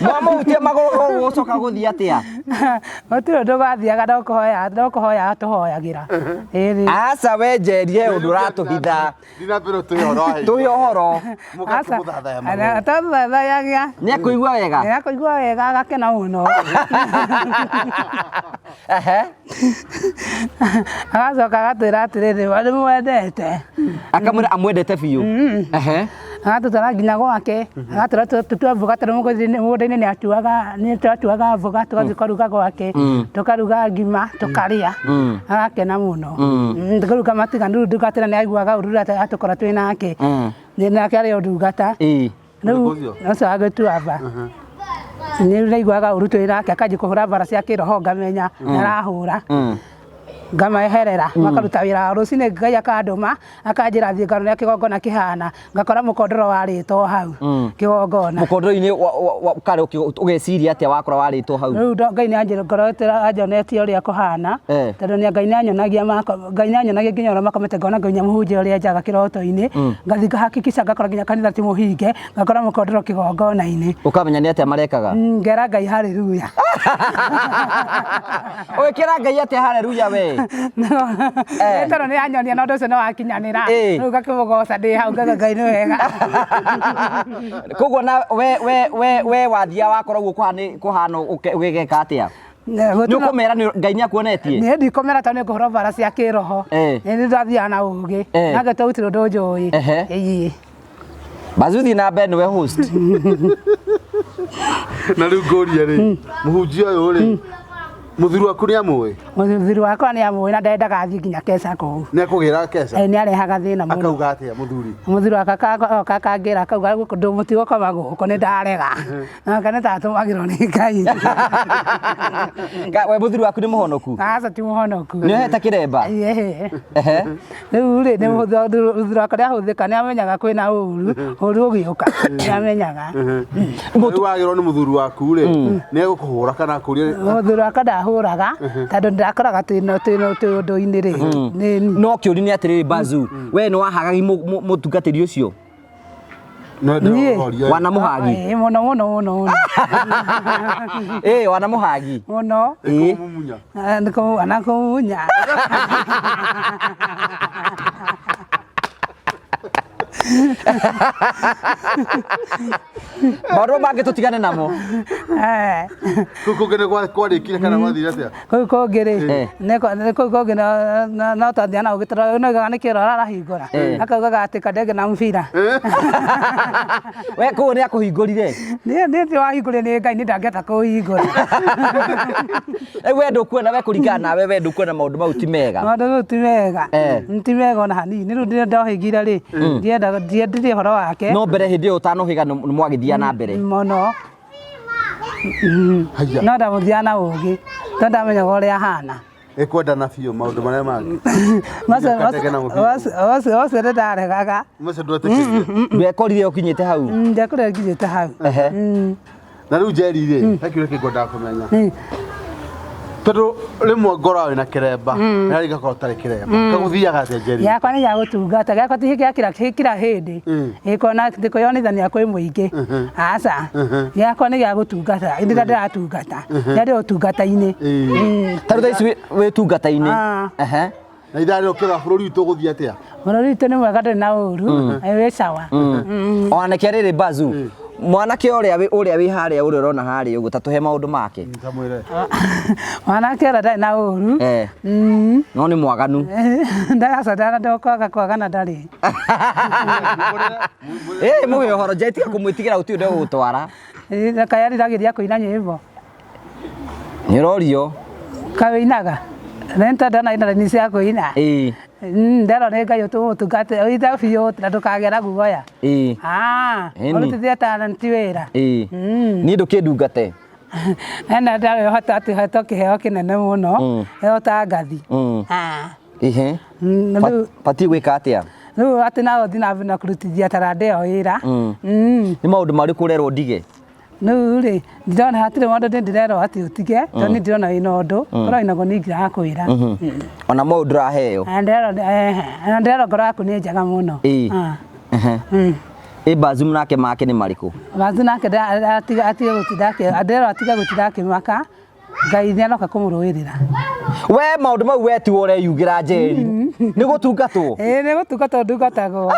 mwamuhutia magũrũ gũcoka gũthiĩ atĩa gũtirĩ ũndũ gathiaga no kũhoya tũhoyagĩra aca we njerie ũndũ ũratũhitha tũhe ũhoro tũthathayagia nĩ ekũigua wega nĩ ekũigua wega agakena mũno agacoka agatwĩra atĩrĩrĩ nĩ mwendete akamwĩra amwendete biũ agatũtwara nginya gwake agatwĩra tũtue mboga tondũ mũgũnda-inĩ nĩ twatuaga mboga tũgathiĩ kũruga gwake tũkaruga ngima tũkarĩa agakena mũno tũkaruga matiganu ndungata nĩ aiguaga ũru atũkora twĩ nake nake arĩ ndungata rĩu ũcio wa Gĩtuamba nĩ ndaiguaga ũru twĩ nake akanjia kũhũra mbara cia kĩroho ngamenya nĩ arahũra ngamaeherera makaruta wĩra rũcinĩ Ngai akandũma akanjĩra thiĩ ngarore kĩgongona kĩhana ngakora mũkondoro warĩtwo hau kĩgongona mũkondoro-inĩ kare ũgeciria atĩa wakora warĩtwo hau rĩu Ngai nĩanjonetie ũrĩa kũhana tondũ Ngai nĩanyonagia nginya ũrĩa makomete ngona nginya mũhunjia ũrĩa njaga kĩroto-inĩ ngathi ngahakikisha ngakora nginya kanitha ti mũhinge ngakora mũkondoro kĩgongona-inĩ ũkamenya nĩ atĩa marekaga ngera Ngai haleluya ũgĩkĩra Ngai atĩa haleluya we tondũ nĩanyonia na ũndũ ũcio nĩwakinyanĩra rĩu ngakĩmũgoca ndĩ hau ngaga Ngai nĩ wega koguo na we wathia wakora guo kũhana ũgĩgeka atĩa nĩũkũmera Ngai nĩakuonetie nĩ ndikomera tondũ nĩngũhũra mbara cia kĩroho nĩ ndathiaga na ũgĩ nangĩtua gũtirĩ ũndũ njũĩ Bazuthi na mbere nĩwe host na rĩu ngũria rĩ mũhunjia ũyũ rĩ mũthuri waku nĩamũĩ mũthuri wakwa nĩamũĩ na ndendaga athiĩ nginya Keca kũu nĩakũgĩra Keca nĩarehaga thĩna mũno akauga atĩa mũthuri wakwa akangĩra akauga ndũmũtigo koma gũkũ nĩndarega nake nĩtatũmagĩrwo nĩ Ngai we mũthuri waku nĩ mũhonoku aca ti mũhonoku nĩohete kĩremba rĩu rĩ mũthuri wakwa nĩahũthĩka nĩamenyaga kwĩna ũru ũgĩũka nĩamenyaga rĩu wagĩrwo nĩ mũthuri waku rĩ nĩegũkũhũra kana akũrie mũthuri wakwa ndahũraga tondũ ndakoraga twĩ ũndũ-inĩ rĩ no kĩũri nĩ atĩrĩrĩ Bazu we nĩwahagagi mũtungatĩri ũcio wanamũhagi mũno wanamũhagi mũno anakũmunya maũndũ mangĩ tũtigane namo kũu kũngĩ nĩkwarĩkire kana gwathire atĩa kũu kũngĩ rĩ kũu kũngĩ no twathiana ũgĩtara noigaga nĩkĩo arahingũra akaugaga atĩ Kadege na mũbira we kũu nĩakũhingũrire nĩ wahingũrire nĩ Ngai nĩndangĩhota kũhingũra we ndũkuona we kũringana nawe we ndũkuona maũndũ mau ti mega maũndũ mau ti mega ti mega ona hanini rĩu ndĩrĩa ndohĩngire rĩ ndiendirĩ ũhoro wake no mbere hĩndĩ ĩyo ũtanohĩga nĩmwagĩthiaga na mbere mũno no ndamũthiaga na ũgĩ tondũ ndamenyaga ũrĩa ahana ekwendana biũ maũndũ marĩa mangĩ ũcio nĩndaregaga macio ndwetĩkĩrire ndekorire ũkinyĩte hau ndekorire nginyĩte hau na rĩu Njeri rĩ hakĩrĩ kĩngo ndakũmenya tondũ rĩmwe ngora wĩna kĩremba na rĩngĩ gakorwo ũtarĩ kĩremba kagũthiaga atĩa Njeri gĩakwa nĩ gĩa gũtungata gĩakwa ti kira hĩndĩ gĩkona ndĩkwĩyonithania kwĩ mũingĩ aca gĩakwa nĩ gĩa gũtungata ĩndĩ rĩrĩa ndĩratungata rĩrĩa ndĩ ũtungata-inĩ tarĩ thaa ici wĩ tungata-inĩ na ithaa rĩrĩ ũkĩrora bũrũri witũ ũgũthiĩ atĩa bũrũri witũ nĩ mwega ndũrĩ na ũru wĩ sawa onake rĩrĩ Bazu mwanake ũrĩa wĩ harĩa ũrĩa ũrona harĩa ũguo ta tũhe maũndũ make mwanake ũrĩa ndarĩ na ũru no nĩ mwaganu ndagacoka ndokwaga kwagana ndarĩ mũgĩ ũhoro Njeri tiga kũmwĩtigĩra gũtirĩ ũndũ ũgũtwara kaya ndiragĩria kũina nyĩmbo nĩ ũrorio kawĩinaga nenta ndana ina ni cia kũina ndero nĩ Ngai ũtũmũtungate ũitha biũ na ndũkagera guoya ũrutithia talent wĩra niĩ ndũkĩndungate ena ndarĩ hota atĩ hetwo kĩheo kĩnene mũno heo ta ngathi batiĩ gwĩka atĩa rĩu atĩ no ũthiĩ na mbere na kũrutithia taranda ĩyo wĩra nĩ maũndũ marĩkũ ũrerwo ndige rĩu rĩ ndirona hatirĩ maũndũ ndĩrerwo atĩ ũtige tondũ nĩ ndĩrona wĩna ũndũ korwo wĩnaguo nĩ ingĩraga kwĩra ona maũndũ ũraheo ndĩrerwo ngoro yaku nĩ njega mũno Bazu nake make nĩ marĩkũ Bazu nake ndĩrerwo atige gũtinda akĩmaka Ngai nĩaroka kũmũrũĩrĩra we maũndũ mau we tiwe ũreyugĩra Njeri nĩ gũtungatwo nĩ gũtungatwo ndungatagwo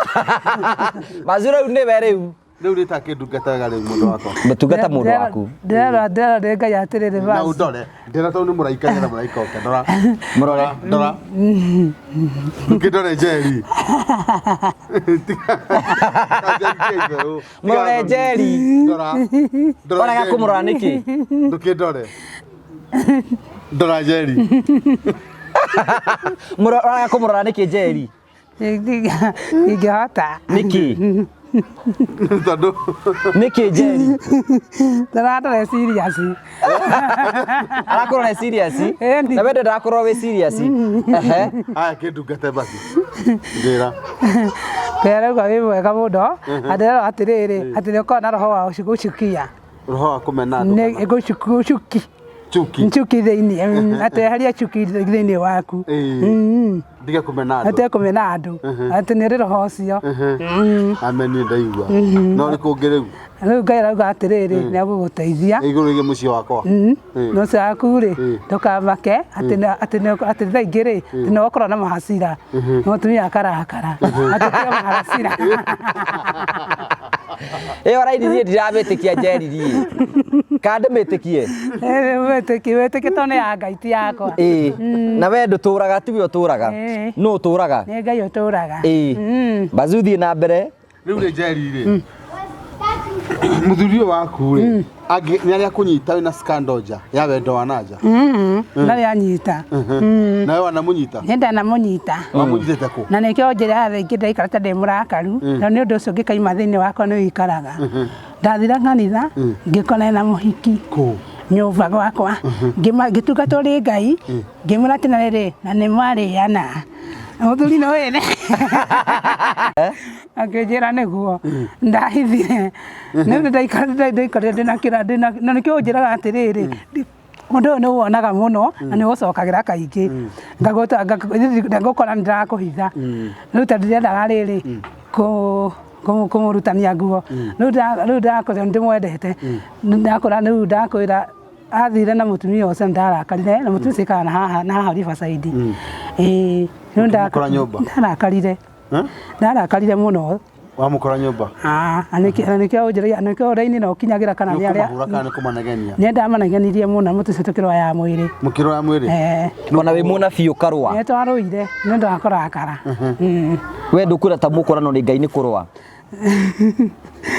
Bazu rĩu nĩwe rĩu rĩu rĩta kĩndungataga rĩu mũndũ wakwa ndũtungata mũndũ waku ndĩrerwo nĩ Ngai atĩrĩrĩ na ũndore ndĩrona tondũ nĩ mũraika na mũraika oke ndora ndora ndore Njeri mũrore Njeri ndora kũmũrora nĩkĩ ndũkĩndore ndora Njeri mũrora kũmũrora nĩkĩ Njeri ingĩhota nĩkĩ Tondu niki Jerry Ndara serious. Arakorwo serious na wende ndakorwo we serious ehe aya kindungate basi ndira Kera kwa wega muno adera atiriri atiriko na roho wa ucukia roho wa kumena ndo ne ego chuki chuki thiini ate haria chuki thiini waku ndiga kumena andu ate kumena andu ate ni roho cio ameni ndaigua no ri kungiriu riu Ngai arauga atiriri ni aguguteithia iguru ige muci wakwa no caku ri ndukamake ati thaingi ri no okorwo na mahacira no tumia akarakara ati mahacira raidi thie ndirabetikia Jerry ri kande metikie wetikie to ne ya Ngai ti yakwa na we nduturaga tiwe uturaga no uturaga ni Ngai uturaga bazuthi na mbere riu ni Jerry ri muthurio waku ri ni aria kunyita wina scandoja ya wendo wa naja nari anyita na wewe wanamunyita nenda na munyita wamunyitete ku na nikio njira thingi ndaikara ta ndi murakaru na ni undu ucio ngikaima thiini wakwa ni wikaraga ndathira kanitha ngikona na muhiki ku nyumba gwakwa ngitugatwo ri Ngai ngimura ati na riri na ni mariana muthuri no wene akijira niguo ndahithire ni ndaikara na nikio njiraga atiriri mundu no wonaga muno na ni ucokagira kaingi ngagukora ndirakuhitha riu ta ndirenda riri kumurutania nguo riu ndakorwo ndimwendete ndakora riu ndakwira athire na mutumia ucio ndarakarire na mutumia ucio kana haha Riverside riu ndarakarire ndarakarire muno wamukora nyumba anikio unjiria anikio raini no kinyagira kana ni aria ni ndamanegenirie muno mutucio tukirwa ya mwiri mukirwa ya mwiri ona we muna biu karwa ni twaruire ni ndakorakara we ndukura ta mukorano ni Ngai ni kurwa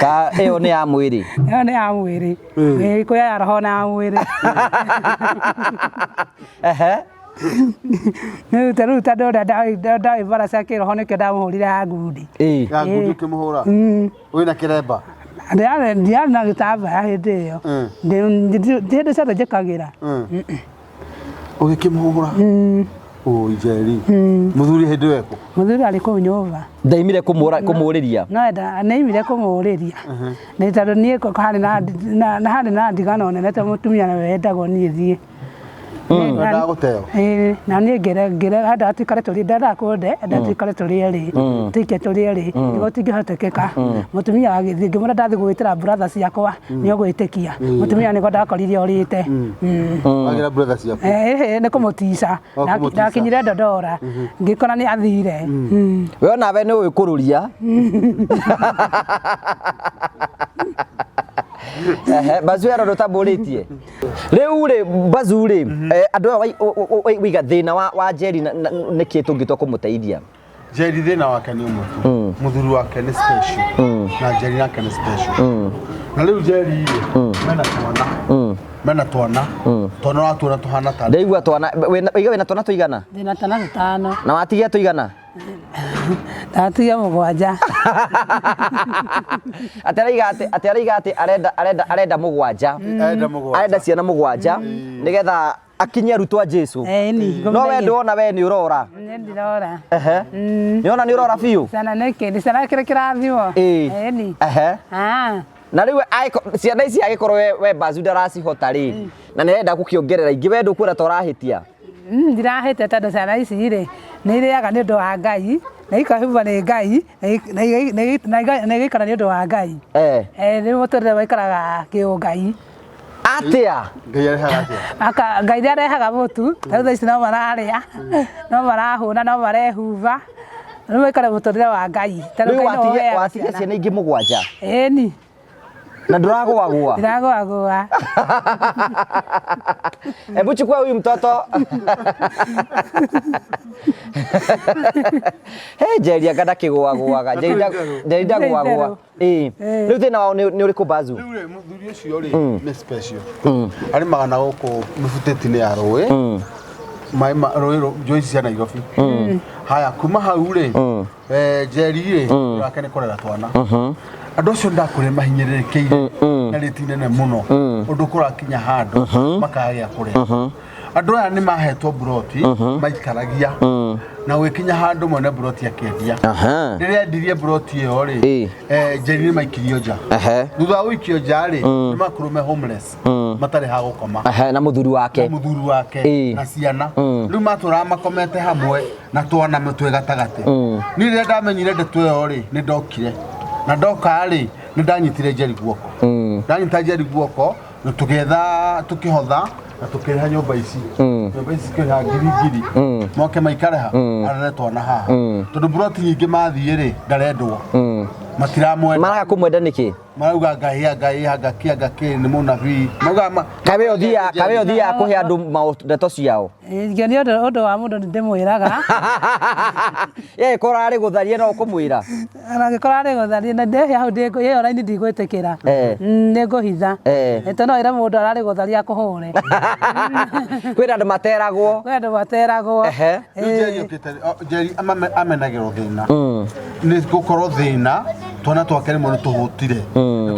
ka eo ni ya mwiri ni ya mwiri ko ya roho na mwiri ni taruta ndoda dai bara sake roho ni keda muhurire ya ngundi ya ngundi kimuhura wina kiremba ndia na gitamba hindi yo ndi sada jekagira ugikimuhura Jerry muthuri hindi weko muthuri ari ku nyumba ndaimire kumuriria no nda naimire kumuriria ni tondu nie ko hari na ndigano nene ta mutumia na wendagwo nie thie ndaguteo na nie ngere hada atikare turi ndakunde ndatikare turi eri tike turi eri nigo tingihotekeka mutumia agithie ngimura ndathi gwitira brothers yakwa ni ogwitikia mutumia nigo ndakoririe orite agira brothers yakwa ni kumutica ndakinyire Dodora ngikora ni athire we nawe ni wikururia bazuero rutaburitie riu ri bazuri andu wiga thina wa Jerry niki tungitwa kumuteithia Jerry thina wake ni umwe tu muthuri wake ni special na Jerry nake ni special na riu Jerry mena twana watu tuhana ta ndeigua twana wina twana tuigana thina twana tutano na watigia tuigana tatiga mugwanja atariga ati arenda mugwanja arenda ciana mugwanja nigetha akinye rutwa Jesu no we ndona we ni urora ndirora niona ni urora biu sana neke sana kirathimo ni na riu ciana ici agikorwo we bazu ndaracihota ri na nirenda gukiongerera ingi we ndukura torahitia ndirahete tondu ciana ici ri ni iriaga ni undu wa Ngai na ikahuba ni Ngai na igikara ni undu wa Ngai ni muturire waikaraga kiungai atia Ngai arehaga atia Ngai arehaga mutu tau ici no mararia no marahuna no marehuva ni waikara muturire wa Ngai tondu Ngai no watigia ciana ingi mugwanja ni na nduragwa ndiragoagua hebu chukua huyu mtoto Jerry agada kigwa Jerry ndagwa riu thina wao ni uriku bazu riu muthuri ucio ri ni special ari magana guku mifuteti ni ya rui maima roiro Joyce cia Nairobi haya kuma hau ri Njeri ri rakene korera twana andu acio ndakure mahinyirikiire na ritinene muno undu kurakinya handu makagia kuria andu aya ni mahetwo broti maikaragia na wikinya handu mwene broti akendia riria ndirie broti iyo ri Njeri ni maikirio nja thutha wa wikio nja ri ni makurume homeless matari ha gukoma na muthuri wake na ciana riu matura makomete hamwe na twana mutwe gatagate ni riria ndamenyire ndeto iyo ri ni ndokire na ndoka ri ni ndanyitire Njeri guoko ndanyita Njeri guoko na tugetha tukihotha na tukiriha nyumba ici kiriha ngiri moke maikareha aretwo na haha tondu broti nyingi mathie ri ndarendwo matiramwenda maraga kumwenda niki marauga ngaki ni munabii mauga kabe othia kuhe andu ndeto ciao ngeni ondo wa mundu ndimwiraga ye korari gutharia no kumwira ana korari gutharia na ndehe hau ndiko ye oraini ndigwitikira niguhitha eto no ira mundu arari gutharia kuhure kwira andu materagwo Njeri amenagirwo thina ni gukorwo thina twana twake rimwe tuhutire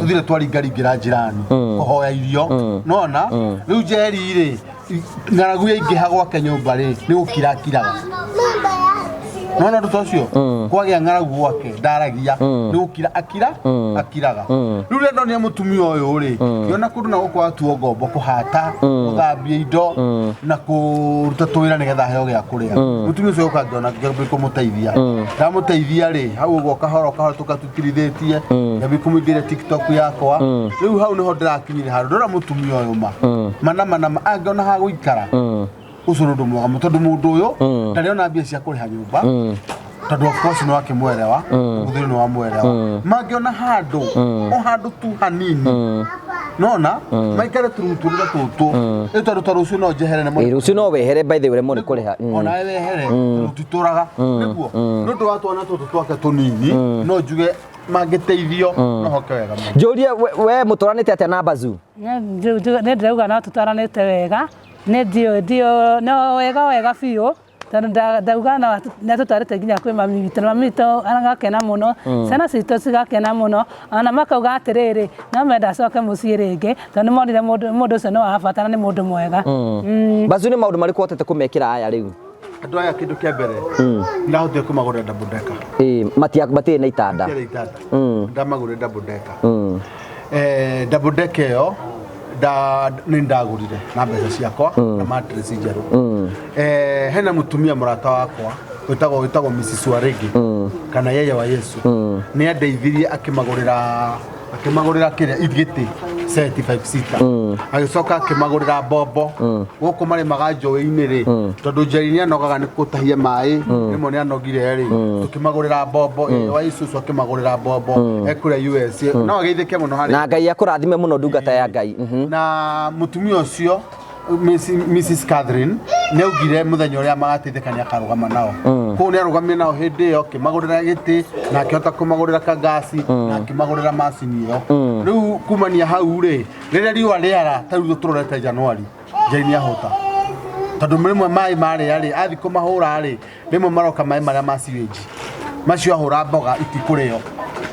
tuthire twaringaringira njirani kuhoya irio nona riu Njeri ri ngaragu yaingiha gwake nyumba ri ni gukirakiraga nona ndu tocio kwagia ngaragu gwake ndaragia ni gukira akiraga riu ri ndonire mutumia uyu ri yona kundu na gukwa tuo ngombo kuhata guthambia indo na kuruta twira nigetha heo gia kuria mutumia ucio ukangiona ngambi kumuteithia ndamuteithia ri hau uguo kahoro tukatutirithetie ngambi kumuingira TikTok yakwa riu hau niho ndirakinyire handu ndora mutumia uyu mana angiona ha guikara ucio ndu mwega tondu mundu uyu ndariona mbia cia kuriha nyumba tondu of course no akimwerewa muthiri no amwerewa mangiona handu o handu tu hanini nona maikare turuturira tutu eto rucio no jehere ne rucio no wehere by the way mo ni kuriha ona wehere tuturaga niguo ndu wa twana tutu twake tunini no njuge magiteithio no hoke wega Njuri we muturanite atia na Bazu ne ndauga no tutaranite wega ne dio no wega biu tondu ndauga na tutarite nginya kwi mami witũ aragakena muno ciana citũ cigakena muno ona makauga atiriri no menda acoke muciĩ rĩngĩ tondu monire mundu ũcio no abatara ni mundu mwega Bazu ni maundu marĩkũ hotete kumekĩra aya rĩu andu aya kindu kia mbere ndahotire kumagurira double decker matirĩ na itanda ndamagurire double decker double decker yo ni ndagurire na mbeca ciakwa na mattress njeru hena mutumia murata wakwa witagwo Mrs Waregi kana yeye wa Yesu ni andeithirie akimagurira kiria igiti set 5 sita agicoka akimagurira bombo guku mari maganjowe-ini ri tondu Njeri ni anogaga ni kutahia mai rimwe ni anogire ri tukimagurira bombo wa Yesu akimagurira bombo ekure US no ageithike muno hari na Ngai akurathime muno ndungata ya Ngai na mutumia ucio Mrs Catherine neugire muthenya uria magateithekania karugama nao ko ni arugamire nao hindi yo kimagurira giti na akihota kumagurira kagasi na kimagurira macini yo riu kumania hau ri riria riua riara tariu turorete Januari Njeri ni ahota tondu rimwe mai mari ari athi kumahura ri rimwe maroka mai maria ma sewage macio ahura mboga itikurio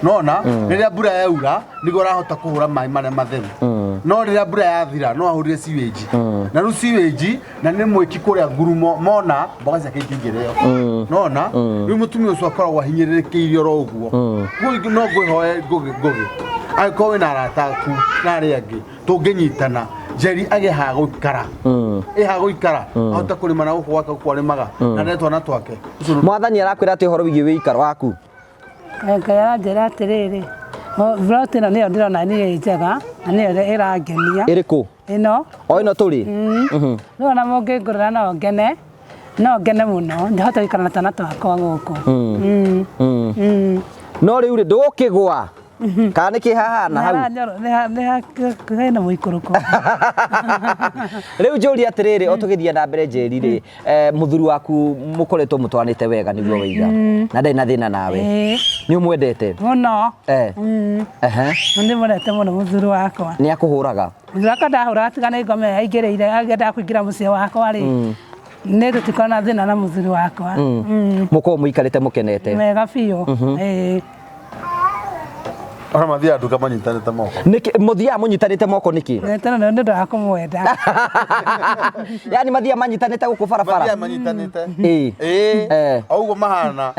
nona riria mbura yaura nigo rahota kuhura mai maria matheru no riria mbura yathira no ahurire sewage na ru sewage na ni mwiki kuria ngurumo mona mboga ciake itingireo nona riu mutumia ucio akoragwo ahinyirikiirio ro uguo no ngwihoe ngugi aiko na arataku na ari angi tunginyitana Njeri age ha guikara ha guikara ahota kurima na guku gwake kwarimaga na ndetwa na twake mwathani arakwira ati horo wigie wikaro waku Ngai aranjĩra atĩrĩrĩ broti ĩno nĩyo ndĩrona nĩ njega na nĩyo ĩrangenia ĩrĩkũ ĩno ĩno tũrĩ rĩu ona mũngĩngũrĩra no ngene mũno ndahota gũikara na twana twakwa gũkũ no rĩu rĩ ndũgũkĩgwa kana nĩ kĩhahana hau hena mũikũrũko rĩu njũria atĩrĩrĩ o tũgĩthiĩ na mbere Njeri rĩ mũthuri waku mũkoretwo mũtwanĩte wega nĩguo waiga na ndarĩ na thĩna nawe nĩ ũmwendete mũno nĩ mwendete mũno mũthuri wakwa nĩ akũhũraga mũthuri wakwa ndahũraga tiga nĩ ngome yaingĩrĩire agenda kũingĩra mũciĩ wakwa rĩ nä tå tikona thä na na må thuri wakwa må korwo må ikarä te må kenete mega biå ona mathiaga nduka manyitanĩte moko må thiaga må nyitanä te moko nä kä tena nä ndå wa kå mwenda yani mathiaga manyitanä te gå kå barabara manyitanĩte auguo mahana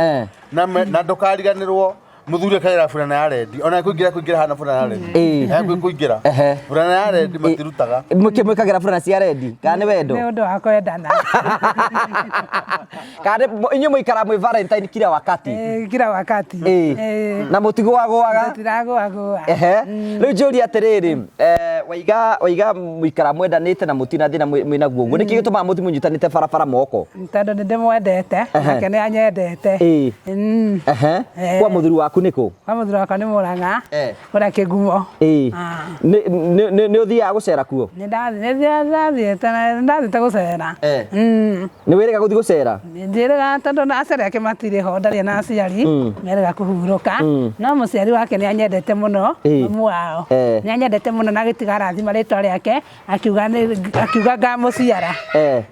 na ndũkariganä rwo muthuri akaira burana ya rendi ona kuingira hana burana ya rendi kuingira burana ya rendi matirutaga mukimwikagira burana cia rendi kana ni wendo ni undu wa kwendana kana inyu muikara mwi Valentine kila wakati na mutigwagwaga riu njuri atiriri waiga muikara mwendanite na mutina thina mwina guoguo niki gituma muthi munyitanite barabara moko tondu ndi mwendete nake ni anyendete kwa muthuri waku niko kwa muthuri wakwa ni Murang'a kura Kigumo ni uthiaga gucera kuo ni ndathiĩte gucera ni wĩrĩga guthi gucera njĩrĩga tondu na aciari ake matirĩ ho ndarĩ na aciari merĩga kũhurũka no mũciari wake nĩ anyendete mũno mamu wao nĩ anyendete mũno na gĩtiga arathima rĩtwa rĩake akiuga ngamũciara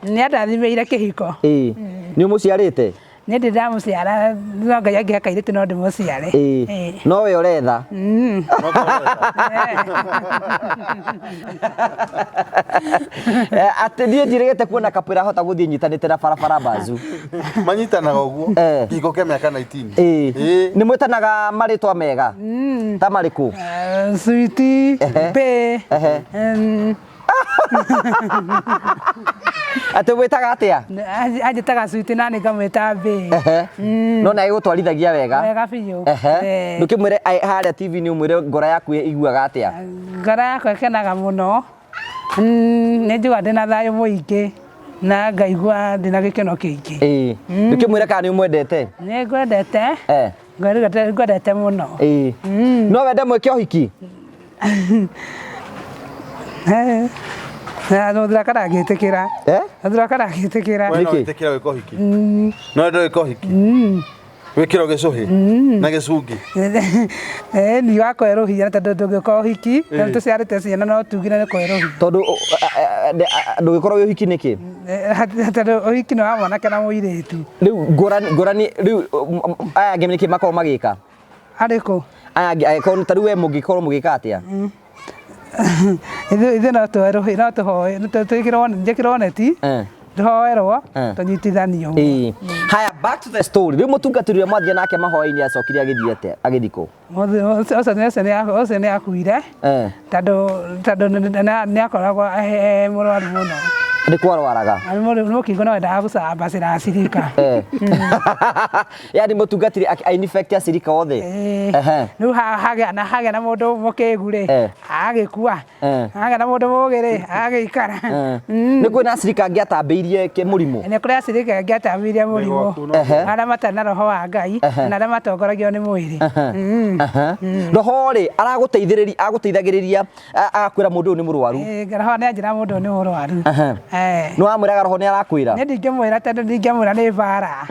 nĩ andathimĩire kĩhiko nĩ ũmũciarĩte nĩ ndĩ ndamũciara no Ngai angĩhe kairĩtu no ndĩmũciare no we ũretha atĩ niĩ njĩrĩgĩte kuona kapwĩra hota gũthiĩ nyitanĩte na barabara Mbazu manyitanaga ũguo kĩhiko kĩa mĩaka 19 nĩ mwĩtanaga marĩtwa mega ta marĩkũ Sweetie Pay ati witaga atia anjitaga Sweetie na ngamwita Pay no na igutwarithagia wega biũ ndukimwire haria TV ni umwire ngora yaku iguaga atia ngora yakwa ĩkenaga mũno nĩ njiguaga ndĩna thayũ mũingĩ na ngaigua ndĩna gĩkeno kĩingĩ ndukimwire kana nĩ umwendete nĩ ngwendete ngwendete mũno no wende mwĩke ũhiki Thura karagĩtĩkĩra thura karagĩtĩkĩra we no wĩtĩkĩra gwĩka ũhiki no wende gwĩka ũhiki wĩkĩrwo gĩcũhĩ na gĩcungi ni wakwerũhia tondũ ndũngĩka ũhiki tondũ tũciarĩte ciana no tugire nĩ kwerũhia tondũ ndũgĩkorwo wĩ ũhiki nĩkĩ tondũ ũhiki nĩ wa mwanake na mũirĩtu rĩu ngũrani rĩu aya angĩ nĩkĩ makorwo magĩka arĩkũ aya angĩ ta rĩu we mũngĩkorwo mũgĩka atĩa ithe no twerũhia no tũhoe njĩkĩrwo neti tũhoerwo tũnyitithanio haya back to the story rĩu mũtungatĩri ũrĩa mwathire nake mahoya-inĩ acokire agĩthikwo ũcio nĩ akuire tondũ nĩ akoragwo mũrwaru mũno nĩ kwarwaraga mũkingo no wendaga gũcambacĩra acirika yani mũtungatĩri ainfect acirika othe rĩu hagĩa na mũndũ mũkĩgu rĩ agĩkua hagĩa na mũndũ mũgĩ rĩ agĩikara nĩ kwĩna acirika angĩ atambĩirie mũrimũ nĩ kũrĩ acirika angĩ atambĩirie mũrimũ arĩa matarĩ na roho wa Ngai na arĩa matongoragio nĩ mwĩrĩ roho rĩ agũteithagĩrĩria agakwĩra mũndũ ũyũ nĩ mũrwaru roho nĩ anjĩra mũndũ ũyũ nĩ mũrwaru nĩ wamwĩraga roho nĩ arakwĩra nĩ ndingĩmwĩra tondũ ndingĩmwĩra nĩ bara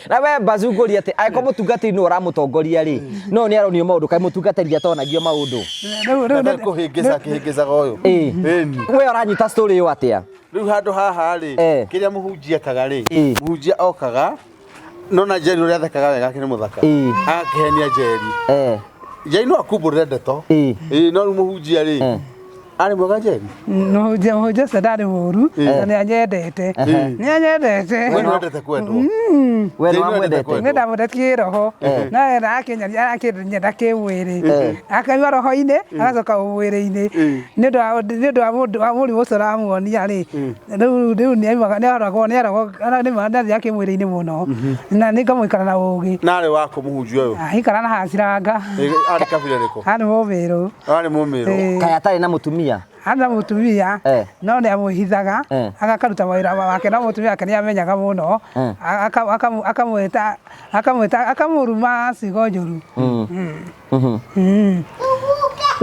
na we Mbazu ngũria atĩ angĩkorwo mũtungatĩri nĩ ũramũtongoria rĩ no nĩ aronio maũndũ kaĩ mũtungatĩri atonagio maũndũ kũhĩngĩcaga ũyũ we ũranyita story ĩyo atĩa rĩu handũ haha rĩ kĩrĩa mũhunjia ekaga rĩ mũhunjia okaga nona Njeri ũrĩa athekaga wega nĩ mũthaka agakĩhenia Njeri Njeri no akumbũrĩre ndeto no rĩu mũhunjia rĩ ari mwega Njeri mũhunjia ũcio ndarĩ mũru na nĩ anyendete we nĩ wendete kwendwo we nĩ wamwendete nĩ ndamwendete kĩroho no arakĩnyenda kĩmwĩrĩ akaigua roho-inĩ agacoka mwĩrĩ-inĩ nĩ ũndũ wa mũrimũ ũcio ũramuonia rĩ rĩu nĩ athiaga kĩmwĩrĩ-inĩ mũno na nĩ ngamũikara na ũgĩ narĩ wako mũhunjia ũyũ aikara na haciranga arĩ kabira rĩkũ arĩ mũmĩrũ kaĩ atarĩ na mũtumia ana mũtumia no nĩ amwĩhithaga agakaruta mawĩra wake no mũtumia wake nĩ amenyaga mũno akamũruma cigo njũru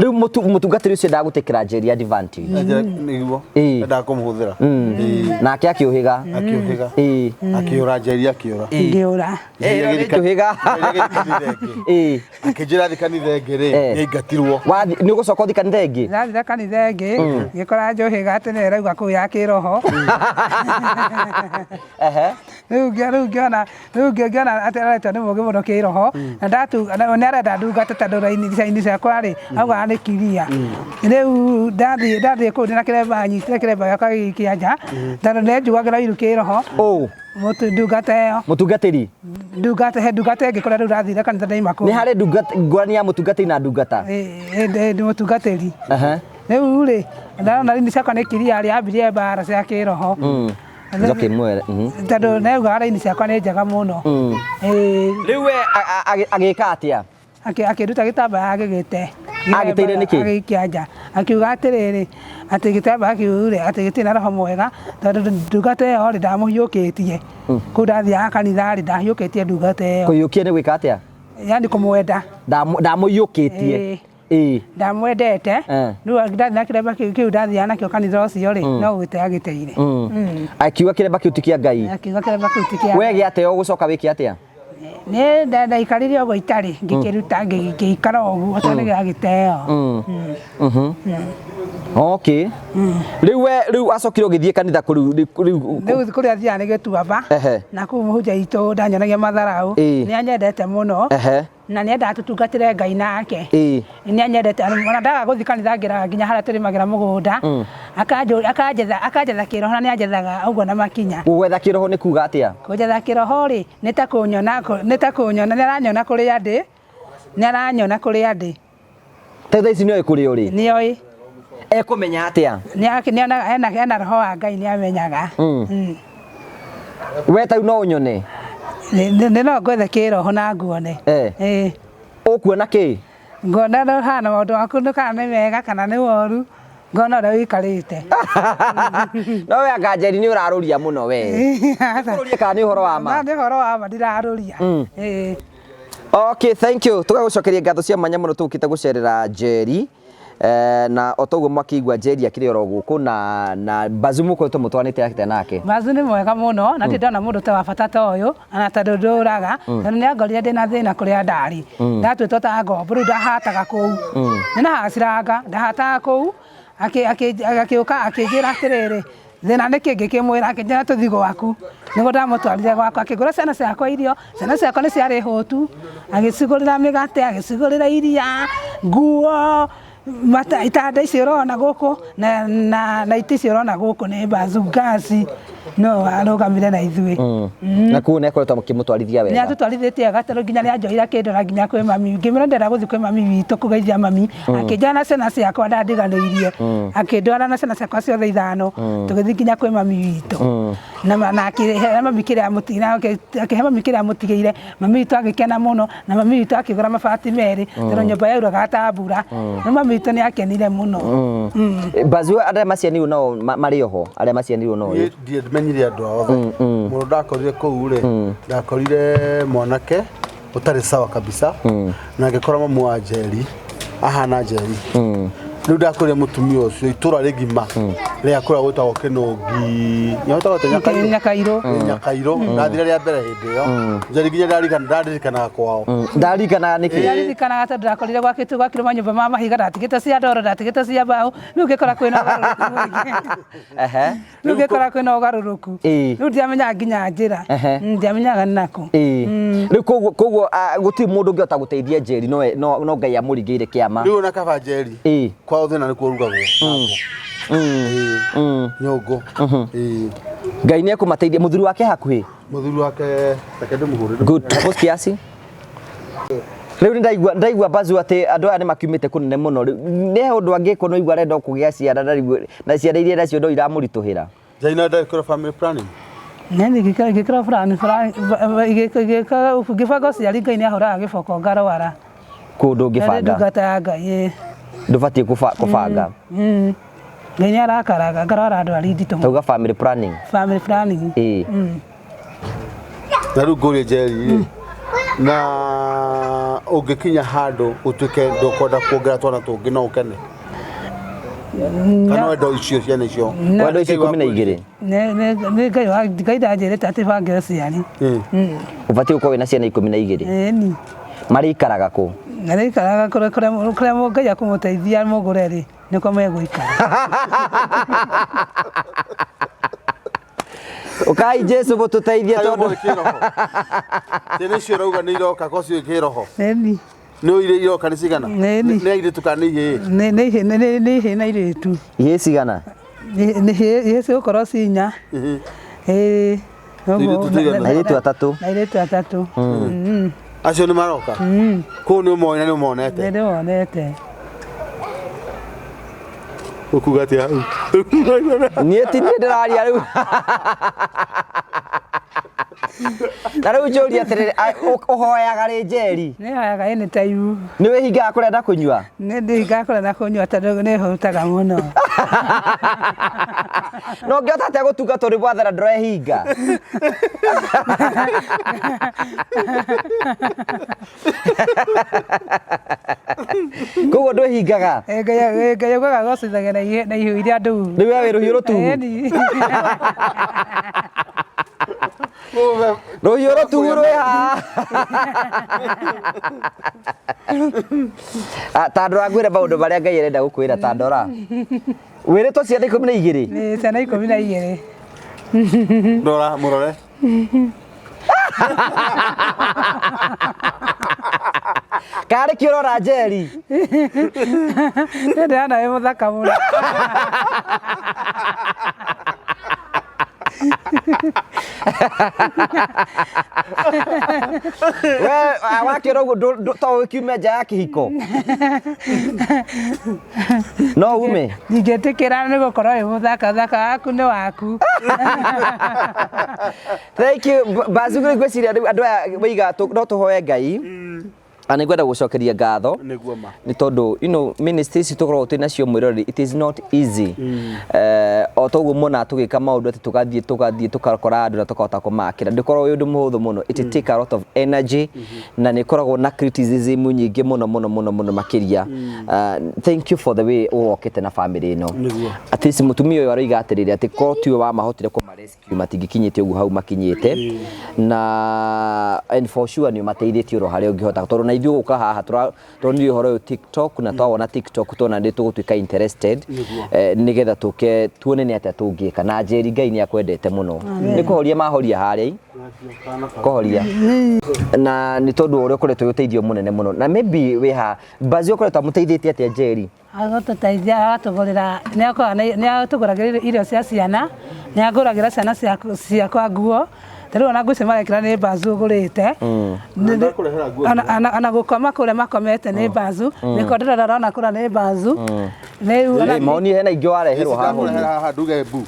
riu mutungatiri ucio ndagutikira Njeri advantage niguo ndakumhuthira nake akiuhiga akiura Njeri akiura ngiura akiuhiga akijira thikanitha ingiri ningatirwo ni gucoka thikanitha ingi ndathira kanitha ingi ngikora njuhiga atene rauga ku ya kiroho riu ngiona atene mugi muno kiroho na ndatu na arenda ndungata tondu raini ciakwa ri auga ni kiria riu ndathie ku ndina kiremba nyitire kiremba gakwa gikianja tondu ne njugagira iru kiroho mutungatiri ndungata ngikora riu ndathire kanitha ndaima ku ni hari ngurani ya mutungatiri na ndungata ndi mutungatiri riu ri ndana raini ciakwa ni kiria ari ambirie mbara cia kiroho Zoke mwere tondu neuga raini ciakwa ni njega muno riu we agika atia akiruta gitambaya agigite agiteire niki agikianja akiuga atiriri ati gitambaya kiu ri ati gitina roho mwega tondu ndungata iyo ri ndamuhiukitie ku ndathia kanitha ri ndahiukitie ndungata iyo kuyukia ni gwika atia yani kumwenda ndamuhiukitie ndamwendete riu ndathi na kiremba kiu ndathia nakio kanitha ucio ri no gwite agiteire akiuga kiremba kiu tikia Ngai akiuga kiremba kiu tikia wege ateo gucoka wiki atia ne ndaikaririe ugo itari ngikiruta ngikara ugu atane gagiteo okay riu acokire ugithie kanitha riu kuria thia ni gituaba na ku muhunjia itu ndanyonagia matharau ni anyendete muno na ni enda tutungatire Ngai nake ni anyendete ona ndaga guthi kanitha ngira nginya haria turimagira mugunda akajetha kiroho na ni ajethaga uguo na makinya gwetha kiroho ni kuga atia kujetha kiroho ri ni ta kunyona ni aranyona kuri andi ni aranyona kuri andi tetha ici ni oi kuri uri ni oi ekumenya atia ni ona ena roho wa Ngai ni amenyaga we tau no unyone ni no gwetha kiroho na nguone ukuona ki ngona ro hana maundu maku ni kana ni mega kana ni woru ngona uria wikarite no we anga Njeri ni uraruria muno we ururia kana ni uhoro wa ma ni uhoro wa ma ndiraruria okay thank you tugagucokeria ngatho cia manya muno tukite gucerera Njeri na otoguo makigwa Njeri akiri oro guku na Bazu mukoretwo mutwanite akite nake Bazu ni mwega muno na ndona mundu ta wabata ta uyu ana tondu nduraga tondu ni angorire ndina thina kuria ndari ndatwitwo ta ngombo riu ndahataga kuu ni na haciranga ndahataga kuu akiuka akinjira atiriri thina ni kingi kimwira akinjira tuthigo waku nigo ndamutwarire gwakwa akigura ciana ciakwa irio ciana ciakwa ni ciari hutu agicigurira migate agicigurira iria nguo mata itanda icio urona guku na iti icio urona guku ni Bazu ngasi no arugamire na ithui na ku ne koretwo mukimutwarithia wega ni atutwarithitie agatero nginya ni anjoira kindu na nginya kwi mami ngimira ndera guthi kwi mami witu kugeithia mami akijana ciana ciakwa ndandiganirie akindwara na ciana ciakwa ciothe ithano tugithi nginya kwi mami witu na akihe mami kiria mutina akihe mami kiria mutigire mami witu agikena muno na mami witu akigura mabati meri tondu nyumba yauraga ta mbura na mami witu ni akenire muno Bazu aria maciani no mari oho aria maciani no menyire andu othe mundu ndakorire kuu ri ndakorire mwanake utari sawa kabisa na ngikora mamu wa Njeri ahana Njeri riu ndakorire mutumia ucio itura rigima ria kura gwitagwo Kinungi nyahota gutenya Nyakairo ndathire ria mbere hindi iyo Njeri nginya ndarikanaga kwao ndarikanaga niki ndarikanaga tondu ndakorire gwakirwo manyumba ma mahiga ndatigite cia ndoro ndatigite cia mbao riu ngikora kwina riu ngikora kwina ugaruruku riu ndiamenya nginya njira ndiamenyaga nako riu koguo guti mundu ngiota guteithia Njeri no Ngai amurigire kiama riu na kaba Njeri kwao thina ni kurugagwo nyongo Ngai ni akumateithia muthuri wake hakuhi muthuri wake takende muhurire good post kiasi riu ndaigua Bazu ati andu aya ni makiumite kunene muno ne undu angiko no igwa renda kugia ciana na ciana iria nacio ndo iramurituhira Jaina ndakora family planning nani gikira fulani gifago ciari Ngai ni ahora gifoko ngarwara kundu ngibanga ndugata Ngai ndubatie kubanga Ngai ni arakaraga ngarwara andu ari ndito tauga family planning na riu ngurie Njeri na ungikinya handu utuke ndokwenda kuongera twana tungi no ukene kana wendo icio ciana icio wendo icio 12 ne ngai ndanjirite ati bangire ciani ubatie uko wina ciana 12 ni mari ikaraga ku kuria ngai akumuteithia mugure ri niko megũikara ukai Jesu bututeithie tondu tene icio rauga ni iroka ko cio kiroho ni no ire iroka ni cigana ni ire tukana ihe ni ihe na ire tu ihe cigana ni ihe cio korwo cinya na ire tu atatu acio ni maroka ko ni umoina ni umonete ni wonete ukugati au nie ti ni ndiraria riu na riu njuria atiriri uhoyaga ri njeri ni hoyaga ini tayu ni wihingaga kurenda kunyua ni ndihingaga kurenda kunyua tondu ni hutaga muno no ngiota atia gutungatwo ri bwathera ndurehinga koguo ndwihingaga ngai ugaga gocithagia na ihu iria nduu ni we wiruhiu rutuhu ruhiu rutuhu rwi ha ta ndora ngwire maundu maria ngai arenda gukwira ta ndora wiritwo ciana 12 ni ciana 12 ndora murore kari kirora njeri ndana we muthaka muno we wakira uguo to ukiume nja ya kihiko no ume ningetikira ni gukorwo wi muthaka waku ni waku thank you bazugure gweciria andu aya wiga no tuhoe ngai ani ngwenda gucokeria ngatho niguo ma ni tondu ministries tukorwo twinacio mwirori it is not easy o toguo mona tugika maundu ati tugathie tukakora andu na tukahota kumakira ndikorwo wi undu muhuthu muno it take a lot of energy na ni koragwo na criticism nyingi muno makiria thank you for the way wokete na family ino at least mutumia uyu aroiga atiriri ati korwo tiwe wa mahotire kuma rescue matingikinyite ugu hau makinyite na and for sure ni mateithĩtie ro haria ungihota tondu na ithuĩ gũka haha turonire ũhoro ũyũ TikTok na twawona TikTok tuona ndĩ tũgũtuĩka interested nigetha tuke tuone nĩ atĩa tũngĩka na Njeri Ngai nĩ akwendete mũno nĩ kũhoria mahoria harĩa kũhoria na nĩ tondu ũrĩa ũkoretwo ũteithio mũnene mũno na maybe wĩ ha Bazi ũkoretwo mũteithĩtie atĩa Njeri agotũteithia agatũgũrĩra nĩ atũgũragĩra irio cia ciana nĩ agũragĩra ciana ciakwa nguo tari ona nguo marekira ni Bazu gurite ana gukoma kuria makomete ni Bazu ni kodera rona kura ni Bazu ni maoni hena ingĩ wareherwo haha nduge bu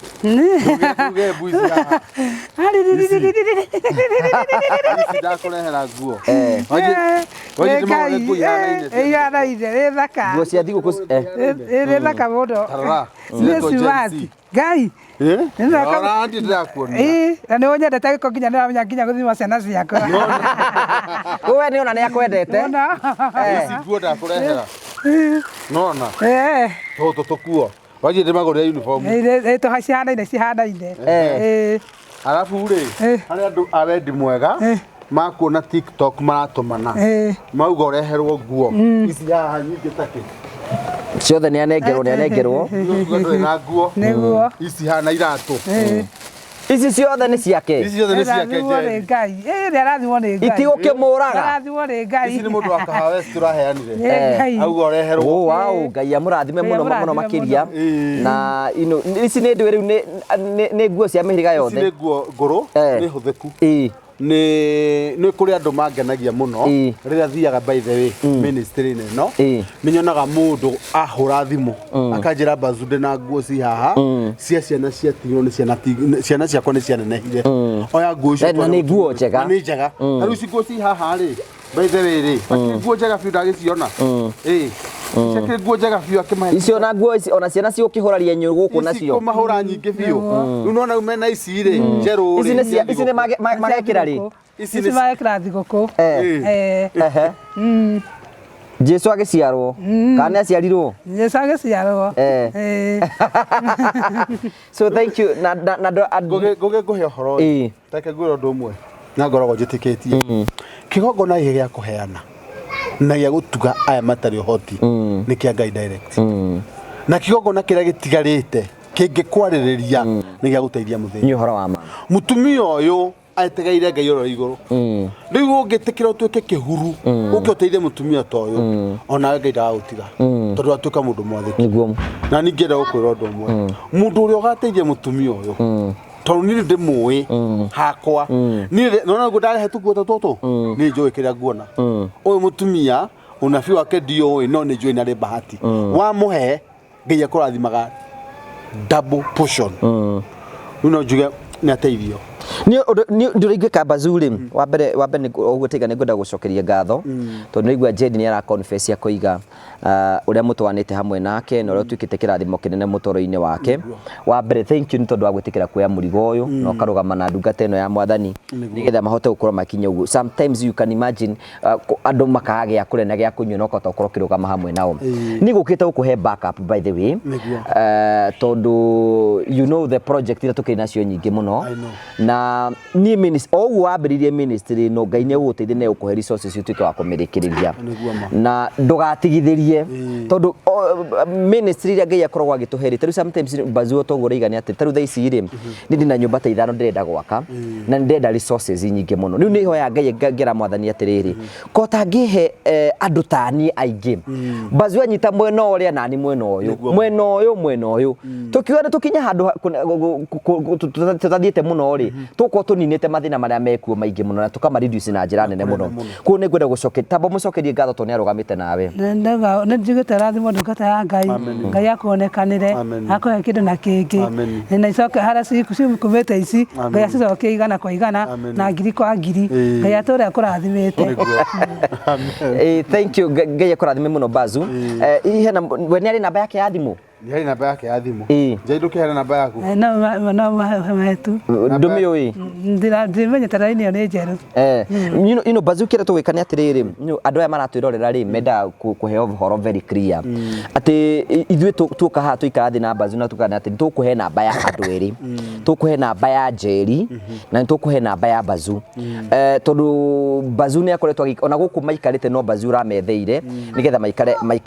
ici ndakurehera nguo ihana ire ni thaka nguo cia thigũkũ ni thaka muno ni suwati Ngai ora ndi ndakuona na ni wonyendete giko nginya niramenya nginya guthima ciana ciakwa we ni ona ni akwendete ici nguo ndakurehera nona tukuo waje ndimagurira uniform cihanaine alafu ri hari andu awendi mwega makuona TikTok maratumana mauga ureherwo nguo ici haha nyingi take ciothe nĩ anengerwo na nguo niguo ici hana iratu ici ciothe nĩ ciake Ngai arathimwo nĩ Ngai itigũkĩmũraga arathimwo nĩ Ngai ici nĩ mũndũ wa kahawa turaheanire auga ureherwo wow Ngai amũrathime mũno makĩria na ici nĩ ndũĩ rĩu nĩ nguo cia mĩhĩrĩga yothe ici nĩ nguo ngũrũ nĩ hũthĩku nĩ kuri andu mangenagia muno riria thiaga by the way ministry no ninyonaga mundu ahura thimu akanjira Bazu ndina nguo ci haha cia ciana cia tigiro ni ciana ciakwa ni cianenehire oya nguo icio na ni nguo njega riu ci nguo ci haha ri by the way ri nguo njega biũ ndagĩciona Ceke nguo njega biũ akĩmahe. Icio na nguo ici ona ciana cio kĩhoraria nyũ gũkũ nacio. Ici mahũra nyingĩ biũ. Rĩu nona umena ici rĩ, njerũ rĩ. Ici nĩ magekĩra rĩ. Ici magekĩra thigũkũ. Jesu agĩciarwo kana aciarirwo. Jesu agĩciarwo. So thank you na ngũhe ũhoro ũyũ. Reke ngwĩre ũndũ ũmwe na ngoragwo njĩtĩkĩtie. Kĩgongona gĩkĩ gĩa kũheana na gĩa gũtuga aya matarĩ ũhoti nĩ kĩa Ngai direct. Na kĩgongona kĩrĩa gĩtigarĩte kĩngĩkwarĩrĩria nĩ gĩa gũteithia mũthĩni. Nĩ ũhoro wa ma. Mũtumia ũyũ ategeire Ngai oro igũrũ. Rĩu ũngĩtĩkĩra ũtuĩke kĩhuru ũkĩoteithia mũtumia ta ũyũ ona Ngai ndagũtiga tondũ atuĩka mũndũ mwathĩki. Nĩguo. Na ningĩ ndagũkwĩra ũndũ ũmwe. Mũndũ ũrĩa ũgateithia mũtumia ũyũ tondũ niĩ ndĩmũĩ hakwa. Niĩ nona nguo ndarehe tuguo tũtũ niĩ njũĩ kĩrĩa nguona. Ũyũ mũtumia ũnabii wake ndiũĩ no nĩ njũĩ narĩ bahati. Wamũhe Ngai akũrathimaga double portion. Rĩu no njuge nĩ ateithio. Ndĩraiguĩka Bazuri wa mbere ũguo taiga nĩ ngwenda gũcokeria ngatho tondũ nĩigua Jedi nĩ ara confess ya kũiga ũrĩa mũtwanĩte hamwe nake na ũrĩa tuĩkĩte kĩrathimo kĩnene mũtũũro-inĩ wake. Wa mbere thank you nĩ tondũ wa gwĩtĩkĩra kuoya mũrigo ũyũ na ũkarũgama na ndungata ĩno ya Mwathani nĩgetha mahote gũkorwo makinya ũguo. Sometimes you can imagine andũ makaga gĩa kũrĩa na gĩa kũnyua na ũkahota gũkorwo ũkĩrũgama hamwe nao. Nĩ gũkĩte gũkũhe backup by the way tondũ you know the project iria tũkĩrĩ nacio nyingĩ mũno na niĩ ministry o ũguo wambĩrĩirie ministry no Ngai nĩ ũgũteithia na ũkũhe resources ũtuĩke wa kũmĩrĩkĩrĩria na ndũgatigithĩrie tondu ministry iria Ngai akoragwo agĩtũhe rĩ sometimes Bazuri togũra igani atĩ tarũ thaa ici rĩ nĩ ndĩ na nyũmba ta ithano ndĩrenda gwaka na ndĩrenda resources nyingĩ mũno. Rĩu nĩ hoya Ngai ngera Mwathani atĩrĩrĩ ko tangĩhe andũ ta niĩ aingĩ Bazuri anyita mwena ũrĩa nani mwena ũyũ tũkiuga nĩ tũkinya handũ tũtathiĩte mũno rĩ tũkorwo tũninĩte mathĩna marĩa mekuo maingĩ mũno na tũkamareduce na njĩra nene mũno. Kuo nĩ ngwenda gũcokeria tambo mũcokerie ngatho tondũ nĩ arũgamĩte nawe. Nĩ njigĩte rathimo ndungata ya Ngai. Ngai akuonekanĩre akũhe kĩndũ na kĩngĩ na icoke harĩa cikumĩte ici Ngai acicokie igana kwa igana na ngiri kwa ngiri. Ngai atũũre akũrathimĩte. Thank you Ngai akũrathime mũno Bazu. We nĩ arĩ namba yake ya thimũ? Nĩ arĩ namba yake ya thimũ. Njai ndũkĩheana namba yaku? No mahetu. Ndũmĩũĩ? Ndimenyete raini ĩyo nĩ njerũ. You know Bazu kĩrĩa tũgwĩka nĩ atĩrĩrĩ andũ aya maratwĩrorera rĩ menda kũheo ũhoro very clear atĩ ithuĩ tuoka haha tũikara thĩ na Bazu na tukana atĩ tũkũhe namba ya andũ erĩ tũkũhe namba ya Njeri na tũkũhe namba ya Bazu tondũ Bazu nĩ akoretwo ona gũkũ maikarĩte no Bazu rametheire nĩgetha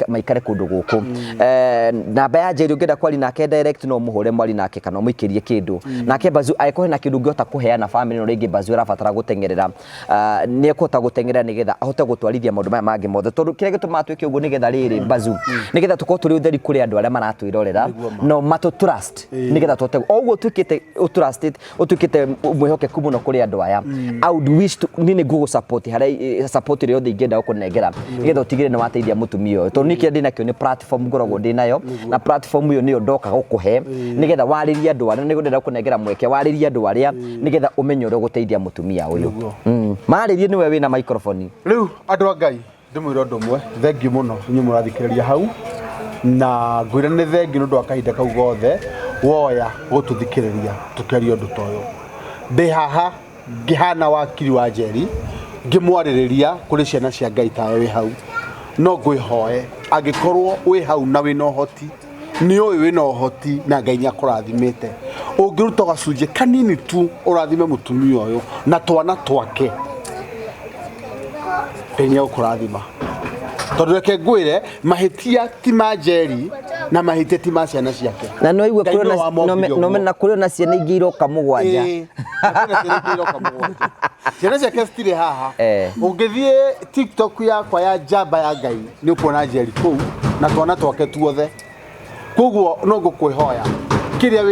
maikare kũndũ gũkũ. Namba ya Njeri ũngĩenda kwaria nake direct no mũhũre mwari nake kana mũikĩrie kĩndũ nake Bazu angĩkorwo na kĩndũ ũngĩhota kũheana family no rĩngĩ Bazu arabatara gũtengerera nĩ ekũhota gũtengerera nĩgetha ahote gũtwarithia maũndũ maya mangĩ mothe tondũ kĩrĩa gĩtũmaga twĩke ũguo nĩgetha rĩrĩ Bazu nĩgetha tũkorwo tũrĩ ũtheri kũrĩ andũ arĩa maratwĩrorera no matũ trust nĩgetha tũhote o ũguo twĩkĩte ũtwĩkĩte mwĩhokeku mũno kũrĩ andũ aya I would wish nĩ ngũgũ support harĩa support ĩrĩa yothe ingĩenda gũkũnengera nĩgetha ũtigĩre nĩ wateithia mũtumia ũyũ tondũ nĩkĩo ndĩnakĩo nĩ platform ngoragwo ndĩnayo na platform ĩyo nĩyo ndoka gũkũhe nĩgetha warĩrie andũ arĩa nĩgetha gũkũnengera mweke warĩrie andũ arĩa nĩgetha ũmenye ũrĩa gũteithia mũtumia ũyũ. Marĩrie nĩwe wĩna microphone. Rĩu andũ a Ngai ndĩmwĩre ũndũ ũmwe thengiũ mũno inyuĩ mũrathikĩrĩria hau na ngwĩra nĩ thengiũ nĩ ũndũ wa kahinda kau gothe woya gũtũthikĩrĩria tũkĩaria ũndũ ta ũyũ. Ndĩ haha ngĩhana wakiri wa Njeri ngĩmwarĩrĩria kũrĩ ciana cia Ngai tawe wĩ hau no ngwĩhoe angĩkorwo wĩ hau na wĩna ũhoti nĩ ũĩ wĩna ũhoti na Ngai nĩ akũrathimĩte ũngĩruta gacunjĩ kanini tu ũrathime mũtumia ũyũ na twana twake Ngai nĩ agũkũrathima tondũ reke ngwĩre mahĩtia ti ma Njeri na mahĩtia ti ma ciana ciake na no igwe kũrĩ na ciana ingĩ iroka mũgwanja ciana ciake citirĩ haha ũngĩthiĩ TikTok yakwa ya Njamba ya Ngai nĩ ũkuona Njeri kũu na twana twake tuothe koguo no ngũkwĩhoya kĩrĩa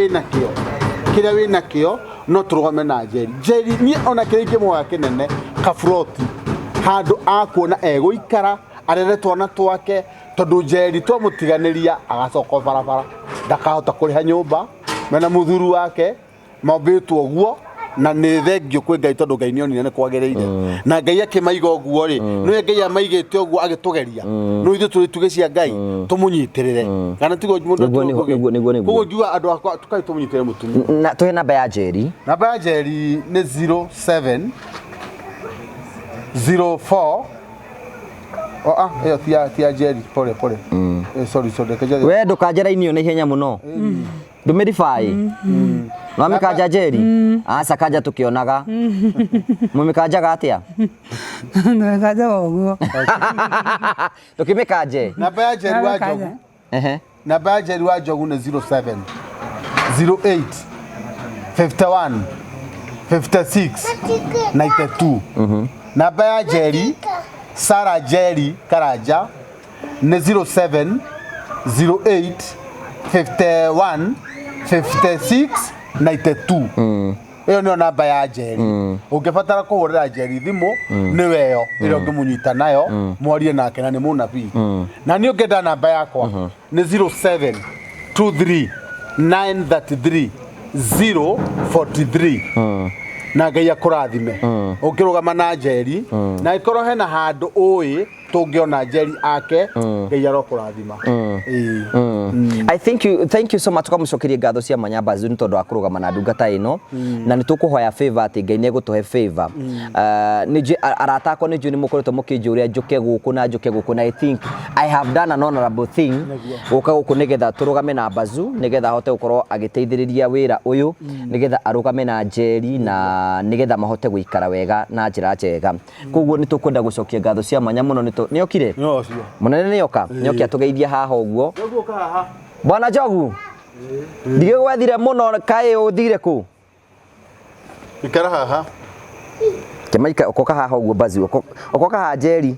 wĩna kĩo no tũrũgame na Njeri niĩ ona kĩrĩa ingĩmũhoya kĩnene kaburoti handũ akuona egũikara arere twana twake tondũ Njeri twamũtiganĩria agacoka barabara ndakahota kũrĩha nyũmba mena mũthuru wake mambĩtwo ũguo na nä thengio kwä Ngai tondå Ngai nä onire nä kwagä na Ngai akĩmaiga ũguo rĩ nĩwe Ngai amaigĩte ũguo agĩtũgeria no ithuĩ tũrĩ tuge cia Ngai tũmũnyitĩrĩre kana tigo mũndũ koguo ngiuga andũ akwa tũkai tũmũnyitĩrĩre mũtumia na tũhe namba ya Njeri nĩ 07 04 ĩyo ti ya Njeri pole sorry we ndũkanje raini ĩyo na ihenya mũno ndũmĩribĩ no mĩkanja Njeri aca kanja tũkĩonaga mũmĩkanjaga atĩa Ndũmĩkanja ũguo tũkĩmĩkanje namba ya Njeri wa Njogu namba ya Njeri wa Njogu nĩ 07 08 51 56 92 namba ya Njeri Sarah Njeri Karanja nĩ 07 08 51 56 92 ĩyo nĩyo namba ya Njeri ũngĩbatara kũhũrĩra Njeri thimũ nĩ weyo ĩrĩa ũngĩmũnyita nayo mwarie nake na nĩ mũnabii na nĩ ũngĩenda namba yakwa nĩ 07 23 933 043 na Ngai akũrathime ũngĩrũgama na Njeri na ikorwo hena handũ ũĩ tũngĩona Njeri ake Ngai arokũrathima thank you so much kwa mũcokerie ngatho cia mwanya Bazu nĩ tondũ wa kũrũgama na ndungata ĩno na nĩ tũkũhoya favor atĩ Ngai nĩ egũtũhe favor nĩ arata akwa nĩ njũĩ nĩ mũkoretwo mũkĩnjũria njũke gũkũ na I think I have done an honorable thing gũka gũkũ nĩgetha tũrũgame na Bazu nĩgetha ahote gũkorwo agĩteithĩrĩria wĩra ũyũ nĩgetha arũgame na Njeri na nĩgetha mahote gũikara wega na njĩra njega koguo nĩ tũkwenda gũcokia ngatho cia mwanya mũno nĩ okire mũnene nĩ oka atũgeithia haha ũguo Bwana Njogu ndigĩgwethire mũno kaĩ ũthire kũ ikara haha kĩmaika ũkoka haha ũguo Bazu ũkoka haha Njeri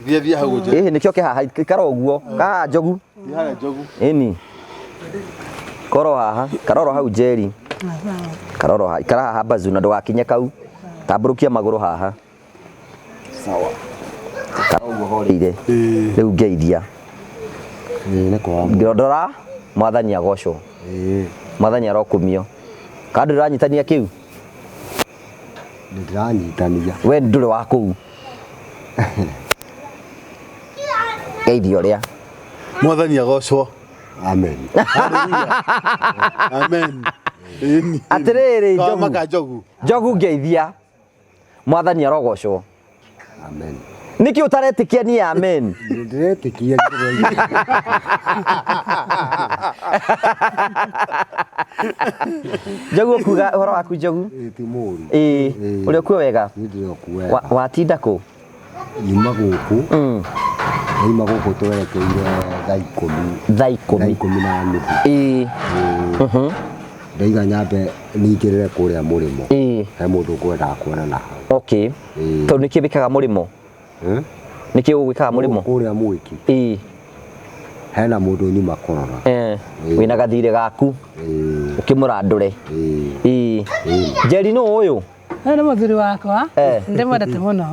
thia hau Njeri nĩkĩo kĩ haha ikara ũguo haha Njogu ĩni koro haha karoro hau Njeri karoro haha ikara haha Bazu na ndũgakinye kau tambũrũkia magũrũ haha sawa karoro horeire rĩu ngeithia ngĩondora mwathani agocwo mwathani arokumio kandu ndĩranyitania kĩu ndĩranyitania we ndũrĩ wa kũu geithia ũrĩa mwathani agocwo amen amen atĩrĩrĩ Njogu ngeithia mwathani arogocwo amen nĩkĩ ũtaretĩkia niĩ amen ndiretĩkia Njogu ũkuga ũhoro waku Njogu ti mũru ũrĩ okuo wega watinda kũ nyuma gũkũ twerekeire thaa ikũmi na nuthu ndaiga nyambe ningĩrĩre kũrĩa mũrĩmo he mũndũ ngwendaga kuonana hau tondũ nĩkĩ wĩkaga mũrĩmo nĩkĩ ũgwĩkaga mũrĩmo kũrĩa Mwiki hena mũndũ nyuma korora wĩna gathirĩ gaku ũkĩmũrandũre Njeri nũ ũyũ nĩ mũthuri wakwa ndĩmwendete mũno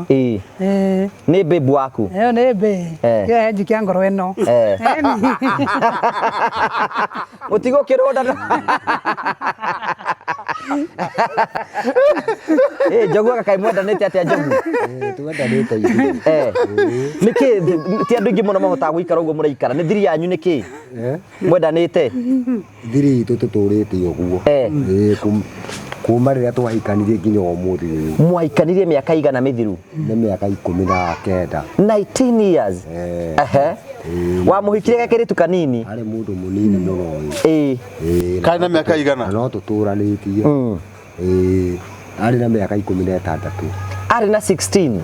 nĩ babe waku ĩyo nĩ kĩoya njikia ngoro ĩno mũtigũkĩrũnda Njogu akakai mwendanĩte atĩa Njogu twendanĩte nĩkĩ ti andũ aingĩ mũno mahotaga gũikara ũguo mũraikara nĩ thiri yanyu nĩkĩ mwendanĩte thiri itũ tũtũrĩte ũguo kuma rĩrĩa twahikanirie nginya ũmũthĩ rĩu mwahikanirie mĩaka igana mĩthiru nĩ mĩaka 19 19 years wamũhikire gakĩrĩtu kanini arĩ mũndũ mũnini mũno ũyũ kaĩ na mĩaka igana no tũtũranĩtie arĩ na mĩaka 16 arĩ na 16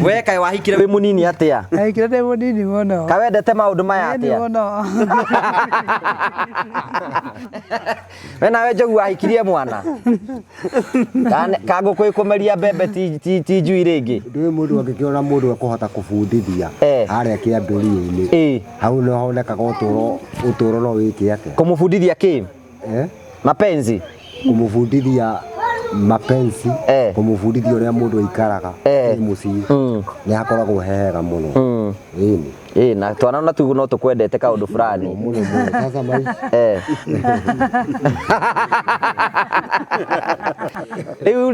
we kaĩ wahikire wĩ mũnini atĩa ahikire ndĩ mũnini mũno kaĩ wendete maũndũ maya atĩa mũno we nawe Njogu wahikirie mwana kangũkũ ĩkũmeria mbembe ti njui rĩngĩ ndũĩ mũndũ angĩkĩona mũndũ ekũhota kũbundithia harĩa kĩambĩrĩria-inĩ hau nĩ honekaga ũtũũro no wĩke atĩa kũmũbundithia kĩ mapenzi kũmũbundithia mapenzi kumufundithia uria mundu aikaraga mucii ni akoragwo hega muno na twana tu no tukwendete kaundu fulani muno sasa maisha riu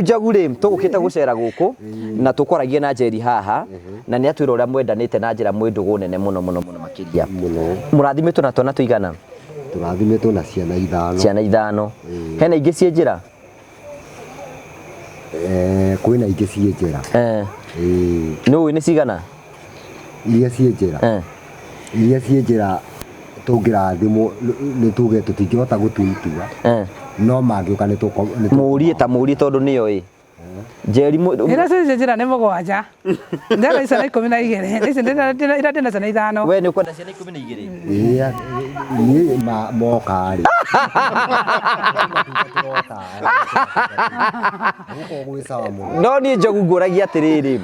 Njogu ri tugukite gucera guku na tukoragie na Njeri haha na ni atwira uria mwendanite na njira mwindugu nene muno makiria murathimitwo na twana tuigana turathimitwo na ciana ithano hena ingi cie njira kwina ingi cie njira no ni cigana iria cie njira tungirathimwo ni tuge tutingihota gutuitua no mangiuka ni murie tondu niyo Njeri ira cie njira ni mugwanja ndera ica na 12 ici ndina ciana ithano we ni ukwenda ciana 12 ni mokari no ni Njogu nguragia atiriri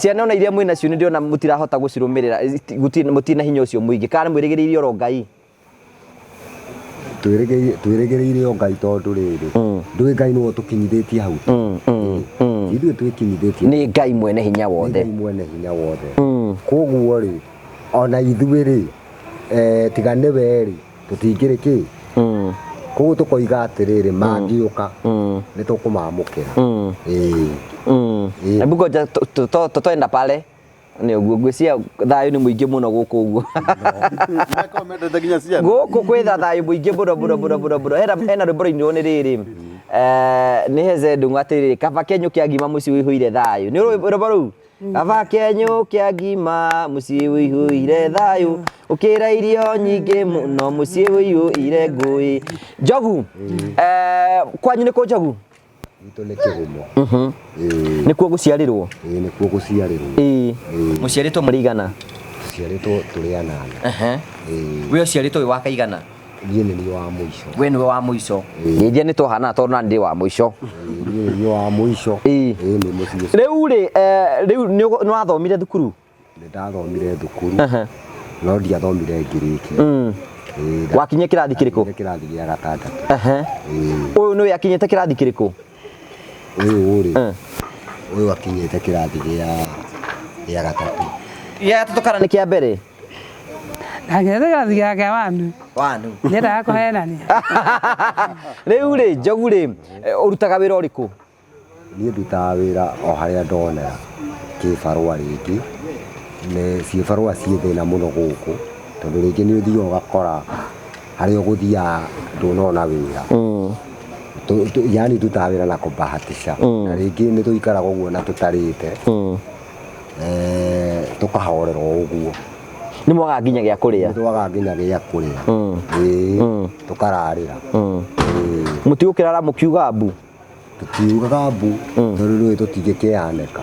ciana ona iria mwina cio ndiona mutirahota gucirumirira mutina hinya ucio muingi kana mwirigiriire oro Ngai twirigiriire o Ngai tondu riri ndui Ngai no tukinyithitie hau ithuĩ twĩkinyithĩtie nĩ Ngai mwene hinya wothe koguo rĩ ona ithuĩ rĩ tiga nĩwe rĩ tũtingĩrĩ kĩ koguo tũkoiga atĩrĩrĩ mangĩũka nĩ tũkũmamũkĩra hebu ngoja twenda pale ni uguo ngwĩcia thayũ nĩ mũingĩ mũno gũkũ ũguo gũkũ kwĩtha thayũ mũingĩ mũno hena rwĩmbo rũinwo nĩ rĩrĩ nĩ heze ndung'u atĩrĩrĩ kaba Kenyo kĩa ngima mũciĩ wĩihũire thayũ nĩ rwĩmbo rũu kaba Kenyo kĩa ngima mũciĩ wĩihũire thayũ ũkĩra irio nyingĩ mũno mũciĩ wĩihũire ngũĩ Njogu kwanyu nĩ kũ Njogu itũ nĩ Kĩgumo nĩkuo gũciarĩrwo nĩkuo gũciarĩrwo mũciarĩtwo mũrigana ciarĩtwo tũrĩ anana we ũciarĩtwo wĩ wa kaigana niĩ nĩ wa mũico we nĩwe wa mũico nĩnjia nĩ tũhana tondũ nani ndĩ wa mũico niĩ nĩ wa mũico nĩ mũciĩ rĩu nĩ wathomire thukuru nĩ ndathomire thukuru no ndiathomire Ngiriki wakinyia kĩrathi kĩrĩkũ kĩrathi gĩa gatandatũ ũyũ nĩwe akinyĩte kĩrathi kĩrĩkũ ũyũ akinyĩte kĩrathi gĩa gatatũ gĩa gatatũ kana nĩ kĩa mbere Agenda kĩrathi gĩa wanu nĩendaga kũhenania rĩu rĩ Njogu rĩ ũrutaga wĩra ũrĩkũ niĩ ndutaga wĩra o harĩa ndonera kĩbarũa rĩngĩ ciĩbarũa ciĩ thĩna mũno gũkũ tondũ rĩngĩ nĩ ũthiaga ũgakora harĩa ũgũthiaga ndũnona wĩra yani ndutaga wĩra na kũbahatisha na rĩngĩ nĩ tũikaraga ũguo na tũtarĩte tũkahorera ũguo nĩ mwaga nginya gĩa kũrĩa nĩ twaga nginya gĩa kũrĩa tũkararĩra mũtigũkĩrara mũkiuga mbu tũtiugaga mbu tondũ rĩu tũtingĩkĩanĩka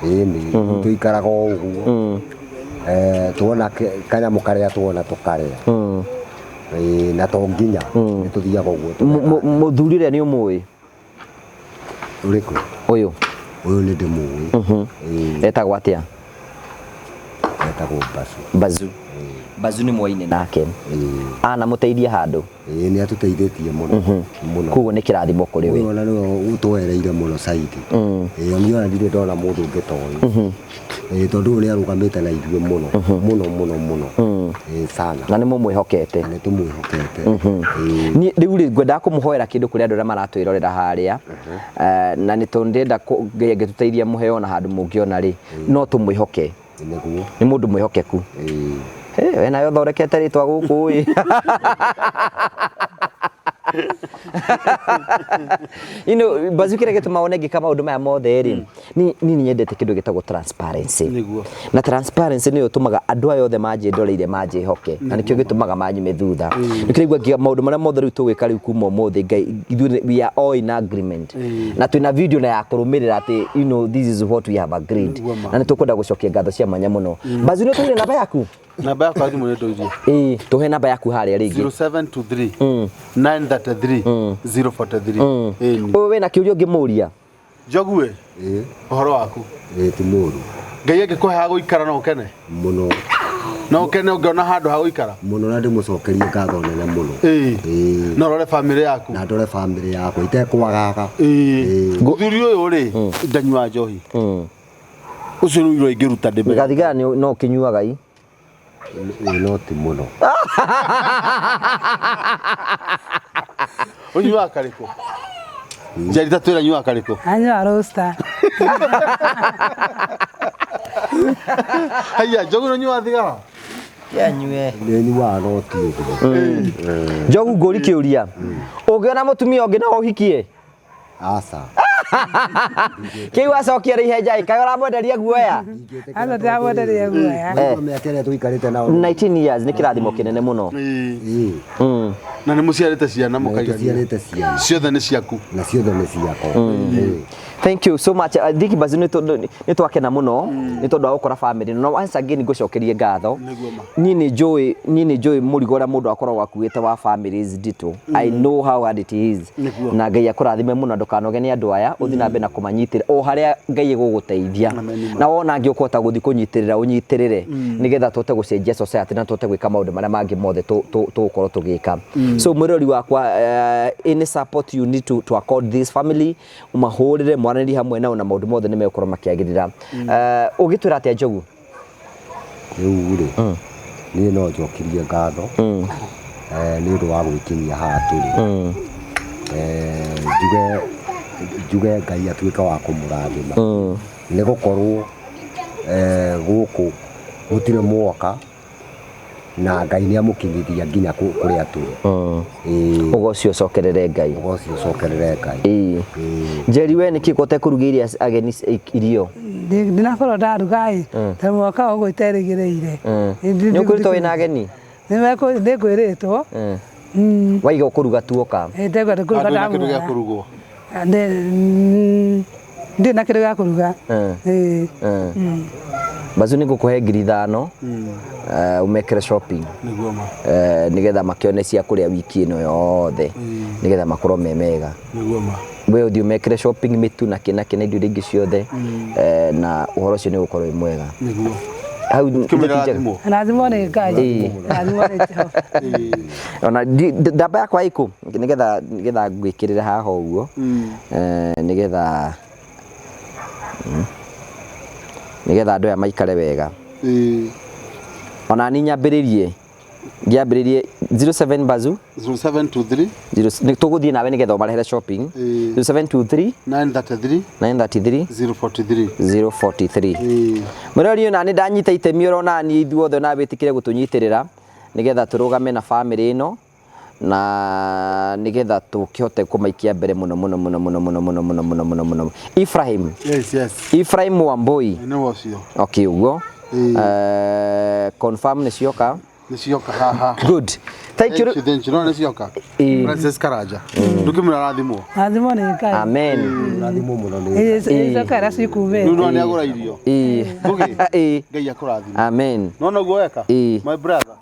nĩ tũikaraga ũguo tuona kanyamũ karĩa tuona tũkarĩa na to nginya nĩ tũthiaga ũguo mũthuri ũrĩa nĩ ũmũĩ ũrĩkũ ũyũ nĩ ndĩmũĩ etagwo atĩa etagwo Bazu Bazu nĩ mwaine nake ana mũteithia handũ nĩ atũteithĩtie mũno koguo nĩ kĩrathimo kũrĩ we ona nĩwe ũtwereire mũno saidi ona ndirĩ ndona mũndũ ũngĩ ta ũyũ tondũ ũyũ nĩ arũgamĩte na ithuĩ mũno sana na nĩ mũmwĩhokete nĩ tũmwĩhokete rĩu rĩ ngwendaga kũmũhoera kĩndũ kũrĩ andũ arĩa maratwĩrorera harĩa na nĩ tondũ ndĩrenda ngĩtũteithia mũheo na handũ mũngĩona rĩ no tũmwĩhoke nĩ mũndũ mwĩhokeku we nayo thondekete rĩtwa gũkũ ĩ Bazu kĩrĩa gĩtũma wone ngĩka maũndũ maya mothe rĩ niĩ nyendete kĩndũ gĩtagwo transparency na transparency nĩyo ĩtũmaga andũ aya othe manjĩndoreire manjĩhoke na nĩkĩo gĩtũmaga manyume thutha nĩkĩraigua maũndũ marĩa mothe rĩu tũgwĩka rĩu kuma ũmũthĩ Ngai we are all in agreement na twĩna video na ya kũrũmĩrĩra atĩ this is what we have agreed na nĩ tũkwenda gũcokia ngatho cia mwanya mũno Bazu nĩ tũire namba yaku namba yakwa thimũ nĩ tũirie tũhe namba yaku harĩa rĩngĩ 0723 933 043 ũyũ wĩna kĩũria ũngĩmũria Njogu ũhoro waku ti mũru Ngai angĩkũhe ha gũikara no ũkene mũno No kene ungiona handu ha guikara muno na ndimucokerie ngatho nene muno no rore family yaku na ndore family yakwa itekwagaga guthuri uyu ri ndanyua njohi ucio ruiro ingiruta ndime gathigara no kinyuaga i no ti muno unyua kariko Njeri tatu ira nyua kariko anyua roaster haya jogu no nyua thigara yanyue nyua no ti jogu ngori kiuria ungiona mutumia ungi no uhikie asa kiu acokia ri henja ikagora mwenderia guoya ana ta mwenderia guoya miaka tuikarite nao 19 years ni kirathimo kinene muno na ni muciarite ciana mukaiga ciarite ciana ciothe ni ciaku na ciothe ni ciako thank you so much Thiki Bazu ni twakena muno ni tondu wa gukora family no once again ngucokerie ngatho ni ni joy murigo ra mundu akorwo akuite wa families dito I know how hard it is na Ngai akurathime muno ndukanoge ni andu aya uthi na mbe na kumanyitira o haria Ngai guguteithia na wona ngi ukota guthi kunyitirira unyitirire nigetha tote gucenjia society na tote gwika maundu maria mangi mothe tugukorwo tugika so mwirori wakwa any support you need to accord this family umahurire mwanani hamwe nao na maundu mothe nimekorwo makiagirira ugitwira atia Njogu riu ri ni no njokirie ngatho ni undu wa gwikinyia haha turi njuge Ngai atuika wa kumurathima ni gukorwo guku gutire mwoka na Ngai ni amukinyithia nginya kuria turi ugocio cokerere Ngai ugocio cokerere Ngai Njeri we niki kote kurugiria ageni irio ndinakorwo ndarugai ta mwaka wa gwiterigiriire ni ukurito wina ageni ni ngwiritwo waiga kuruga tuoka ndegwa kuruga ndamu kurugwo ndi na kiruga kuruga Bazu ni gukuhe ngiri 5 umekere shopping niguo ma nigetha makione cia kuria wiki ino yothe nigetha makorwo memega niguo ma we uthi umekere shopping mitu na kina indo ingi ciothe na uhoro cio ni gukorwo mwega niguo hau nathimo ni Ngai nathimo ni Jehova ona ndamba yakwa iku nigetha gwikirira haha uguo nigetha andu aya maikare wega ona ni nyambiririe ngiambiririe 07 Bazu 0723 tuguthie nawe nigetha umarehere shopping 0723 933 043 murori ona ni ndanyita itemi urona ni ithuothe na bitikire gutunyitirira nigetha turugame na family ino na nigetha tukihote kumaikia mbere muno Ephraim Ephraim Wamboi ni wocio okay ugo confirm ni cioka haha good thank you no ni cioka Princess Karaja ndukimura rathimo ni Ngai amen rathimo muno ni cioka ra cikuve no ni agura irio ndugi Ngai akurathimo amen no guoeka my brother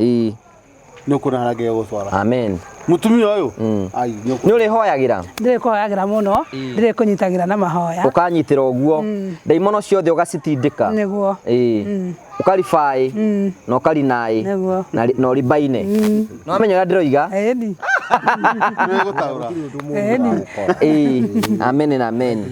ni ukunarage gutwara amen mutumia uyu ai ni uri hoyagira ndire koyagira muno ndire kunyitagira na mahoya ukanyitira uguo daimono ciothe ugacitindika niguo ukaribai na ukarinai na uribaine no amenyaga ndiroiga eni amen and amen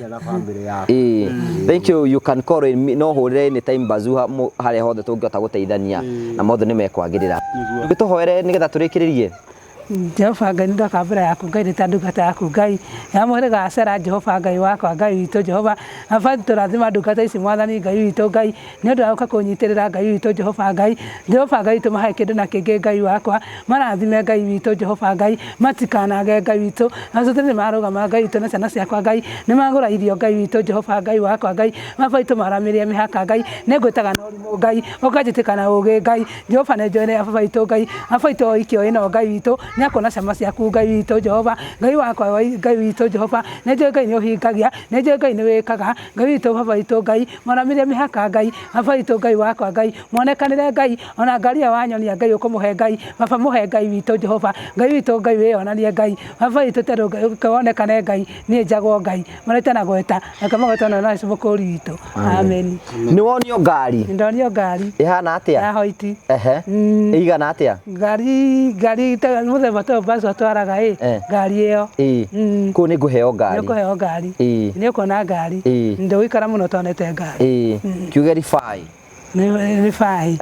thank you you can call me no hurire any time Bazu haria hothe tungihota guteithania na mothe ni mekwagirira ngituhoere nigetha turikiririe Jehova Ngai ndakabira yaku Ngai ritandugata yaku Ngai yamwere gacera Jehova Ngai wakwa Ngai witũ Jehova afadhi turathima ndungata ici mwathani Ngai witũ Ngai nĩ ũndũ wa gũka kũnyitirĩra Ngai witũ Jehova Ngai tũmahe kĩndũ na kĩngĩ Ngai wakwa marathime Ngai witũ Jehova Ngai matikanage Ngai witũ acote nĩ marũgama Ngai witũ na ciana ciakwa Ngai nĩ magũra irio Ngai witũ Jehova Ngai wakwa Ngai mabaitũ maramĩrie mĩhaka Ngai nĩ ngwĩtaga na ũrimũ Ngai ũkanjĩtĩka na ũgĩ Ngai Jehova nĩ njoere abaitũ Ngai abaitũ o ikio ĩno Ngai witũ nĩ akona cama ciaku Ngai witũ Jehova Ngai wakwa Ngai witũ Jehova nĩ njũĩ Ngai nĩ ũhingagia nĩ njũĩ Ngai nĩ wĩkaga Ngai witũ baba witũ Ngai mwanamĩrĩa mĩhaka Ngai baba witũ Ngai wakwa Ngai monekanĩre Ngai ona ngaria wanyonia Ngai ũkũmũhe Ngai baba mũhe Ngai witũ Jehova Ngai witũ Ngai wĩonanie Ngai baba witũ tondũ ũkĩonekane Ngai niĩ njagwo Ngai marĩte na gweta akamagweta na Yesu mũkũri witũ amen. Nĩ wonio ngari? Ndonio ngari. Ihana atĩa? Ya hoiti. Igana atĩa? Ngari mũthemba ta bazo twaraga ngari ĩyo. Kũu nĩ ngũheo ngari. Nĩ ngũheo ngari. Nĩ ũkona ngari. Ndĩgũikara mũno tonete ngari. Kiuge ribai. Nĩ fai.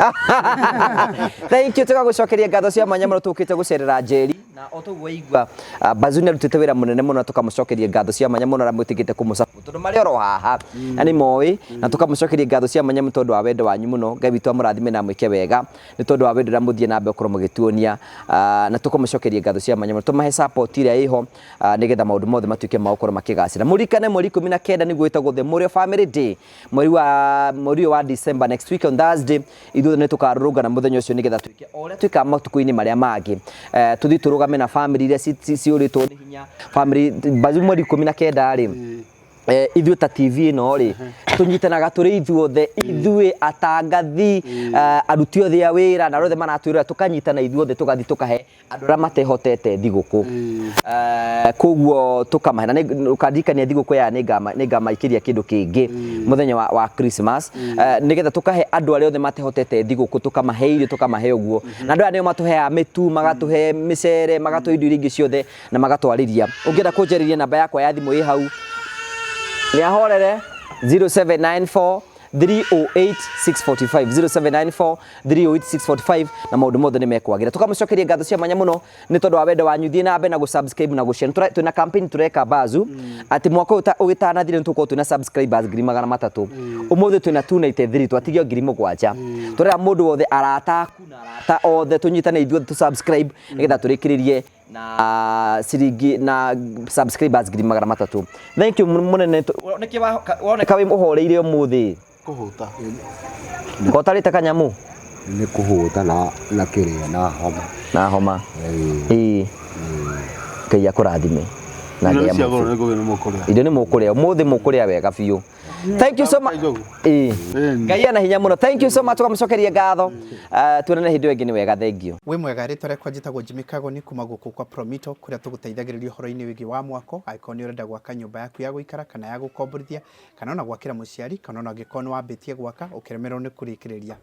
Thank you tugagucokeria ngatho cia mwanya mũno tukite gucerera Njeri na otoguo igwa Bazu nĩ arutĩte wĩra mũnene mũno tukamũcokeria ngatho cia mwanya mũno na mwĩtĩkĩte kũmũsupport tondũ marĩ oro haha na nĩ moĩ na tukamũcokeria ngatho cia mwanya tondũ wa wendo wanyu mũno Ngai witũ amũrathime na mwĩke wega nĩ tondũ wa wendo na mũthie na mbe ũkorwo mũgĩtuonia na tukamũcokeria ngatho cia mwanya mũno tumahe support ĩrĩa ĩho nĩgetha maũndũ mothe matuĩke ma gũkorwo makĩgacĩra mũrikane mweri 19 nĩguo ĩtagwo the Mũrio Family Day mweri wa December next week on Thursday ithuothe nĩ tũkarũrũngana mũthenya ũcio nĩgetha tuĩke o ũrĩa twĩkaga matukũ-inĩ marĩa mangĩ tũthiĩ tũrũgame na family iria ciũrĩtwo nĩ hinya family Bazu mweri 19 rĩ ithuĩ ta TV ĩno rĩ tũnyitanaga tũrĩ ithuothe ithuĩ atangathi aruti othe a wĩra na rothe maratwĩra tũkanyitana ithuothe tũgathi tũkahe andũ arĩa matehotete thigũkũ koguo tũkamahe na ũkandirikania thigũkũ ya nĩ ngamaikĩria kĩndũ kĩngĩ mũthenya wa Christmas nĩgetha tũkahe andũ arĩa othe matehotete thigũkũ tũkamahe irio tũkamahe ũguo na andũ aya nĩo matũheaga mĩtu magatũhe mĩcere magatũhe indo iria ingĩ ciothe na magatwarĩria ũngĩenda kũnjarĩria namba yakwa ya thimũ ĩ hau nĩ ahorere 0794 308 645 0794 308 645 na maũndũ mothe nĩ mekwagĩra tukamũcokeria ngatho cia mwanya mũno nĩ tondũ wa wendo wanyu thiĩ na mbe na gũsubscribe na gũshare twĩna campaign tureka Bazu atĩ mwaka ũgĩtanathire nĩtũkorwo twĩna subscribers 300 ũmũthĩ twĩna 293 twatigio 7,000 tũrera mũndũ wothe arata aku na arata othe tũnyitane ithuothe tũsubscribe nĩgetha tũrĩkĩrĩrie na ciringi na subscribers 300 thank you mũnene woneka wĩ mũhoreire ũmũthĩ kũhũta kotarĩte kanyamu nĩ kũhũta na kĩrĩa na homa Ngai akũrathime na Ngai indo nĩ mũkũrĩa ũmũthĩ mũkũrĩa wega biũ. Thank you so much. Ngai ana hinya mũno. Thank you so much tukamũcokeria ngatho tuonane hĩndĩ ĩngĩ nĩ wega thank you. Wĩ mwega rĩtwa rĩakwa njĩtagwo Jimmy Kagoni kuma gũkũ kwa Promito kũrĩa tũgũteithagĩrĩria ũhoro-inĩ wĩgiĩ wa mwako angĩkorwo nĩ ũrenda gwaka nyũmba yaku ya gũikara kana ya gũkomborithia kana ona gwakĩra mũciari kana ona angĩkorwo nĩ wambĩtie gwaka ũkĩremerwo nĩ kũrĩkĩrĩria.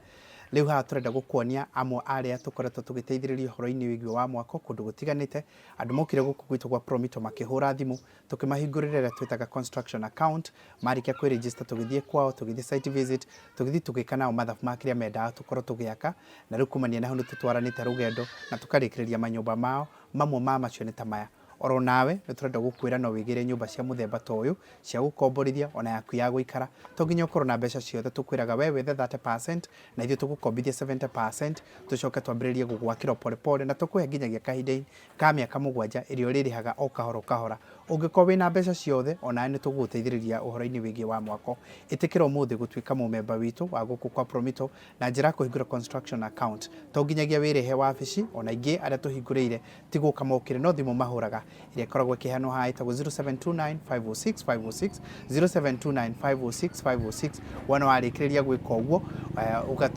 Rĩu haha tũrenda gũkuonia amwe arĩa tũkoretwo tũgĩteithĩrĩria ũhoro-inĩ wĩgiĩ wa mwako kũndũ gũtiganĩte andũ mokire gũkũ gwitũ gwa Promito makĩhũra thimũ tũkĩmahingũrĩra ĩrĩa twĩtaga construction account marĩkia kwĩregister tũgĩthiĩ kwao tũgĩthiĩ site visit tũgĩthiĩ tũgĩka nao mathabu ma kĩrĩa mendaga tũkorwo tũgĩaka na rĩu kumania na hau nĩ tũtwaranĩte rũgendo na tũkarĩkĩrĩria manyũmba mao mamwe ma macio nĩ ta maya. Oro nawe nĩ tũrenda gũkwĩra no wĩgĩre nyũmba cia mũthemba ta ũyũ cia gũkomborithia ona yaku ya gũikara to nginya ũkorwo na mbeca ciothe tũkwĩraga we wethe 30% na ithuĩ tũgũkombithia 70% tũcoke twambĩrĩrie gũgwakĩra pole na tũkũhe nginyagia kahinda ka mĩaka 7 ĩrĩa ũrĩrĩhaga o kahora kahora. Ũngĩkorwo wĩna mbeca ciothe ona nĩ tũgũgũteithĩrĩria ũhoro-inĩ wĩgiĩ wa mwako ĩtĩkĩra ũmũthĩ gũtuĩka mũmemba witũ wa gũkũ kwa Promito na njĩra kũhingũra construction account to nginyagia wĩrehe wabici ona ingĩ arĩa tũhingũrĩire ti gũka mokĩre no thimũ mahũraga ĩrĩa ĩkoragwo ĩkĩheanwo haha ĩtagwo 0729 506 506 0729 506 506 wona warĩkĩrĩria gwĩka ũguo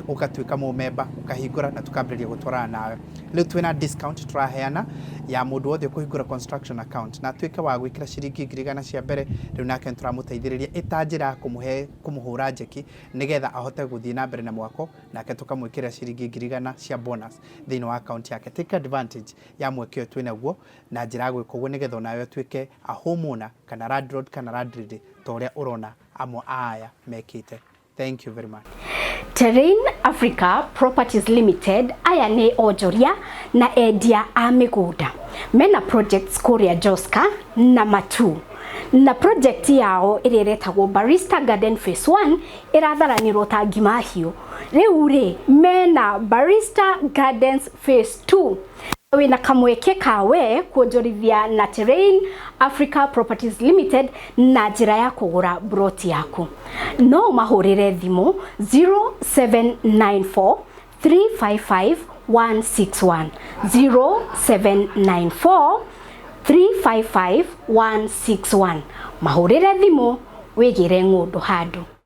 ũgatuĩka mũmemba ũkahingũra na tũkambĩrĩria gũtwarana nawe. Rĩu twĩna discount tũraheana ya mũndũ wothe kũhingũra construction account na atuĩke wa gwĩkĩra ciringi 100 cia mbere rĩu nake tũramũteithĩrĩria ĩta njĩra ya kũmũhũra njeki nĩgetha ahote gũthiĩ na mbere na mwako nake tũkamwĩkĩra ciringi 100 cia bonus thĩinĩ wa account yake. Take advantage ya mweke ũyũ twĩnaguo na njĩra ya gwĩka ũguo nĩgetha onawe ũtuĩke a homeowner kana landlord kana landlady ta ũrĩa ũrona amwe aya mekĩte. Thank you very much. Terrain Africa Properties Limited aya nĩ onjoria na endia a mĩgũnda mena projects kũrĩa Joska na Matu na project yao ĩrĩa ĩretagwo Barista Garden Phase 1 ĩratharanĩrwo ta ngima hiũ. Rĩu rĩ mena Barista Gardens Phase 2 wĩna kamweke kawe kuonjorithia na Terrain Africa Properties Limited na njĩra ya kũgũra broti yaku. No mahũrĩre thimũ 0794 355 161 0794 355 161 mahurire thimu wigire ng'undu handu.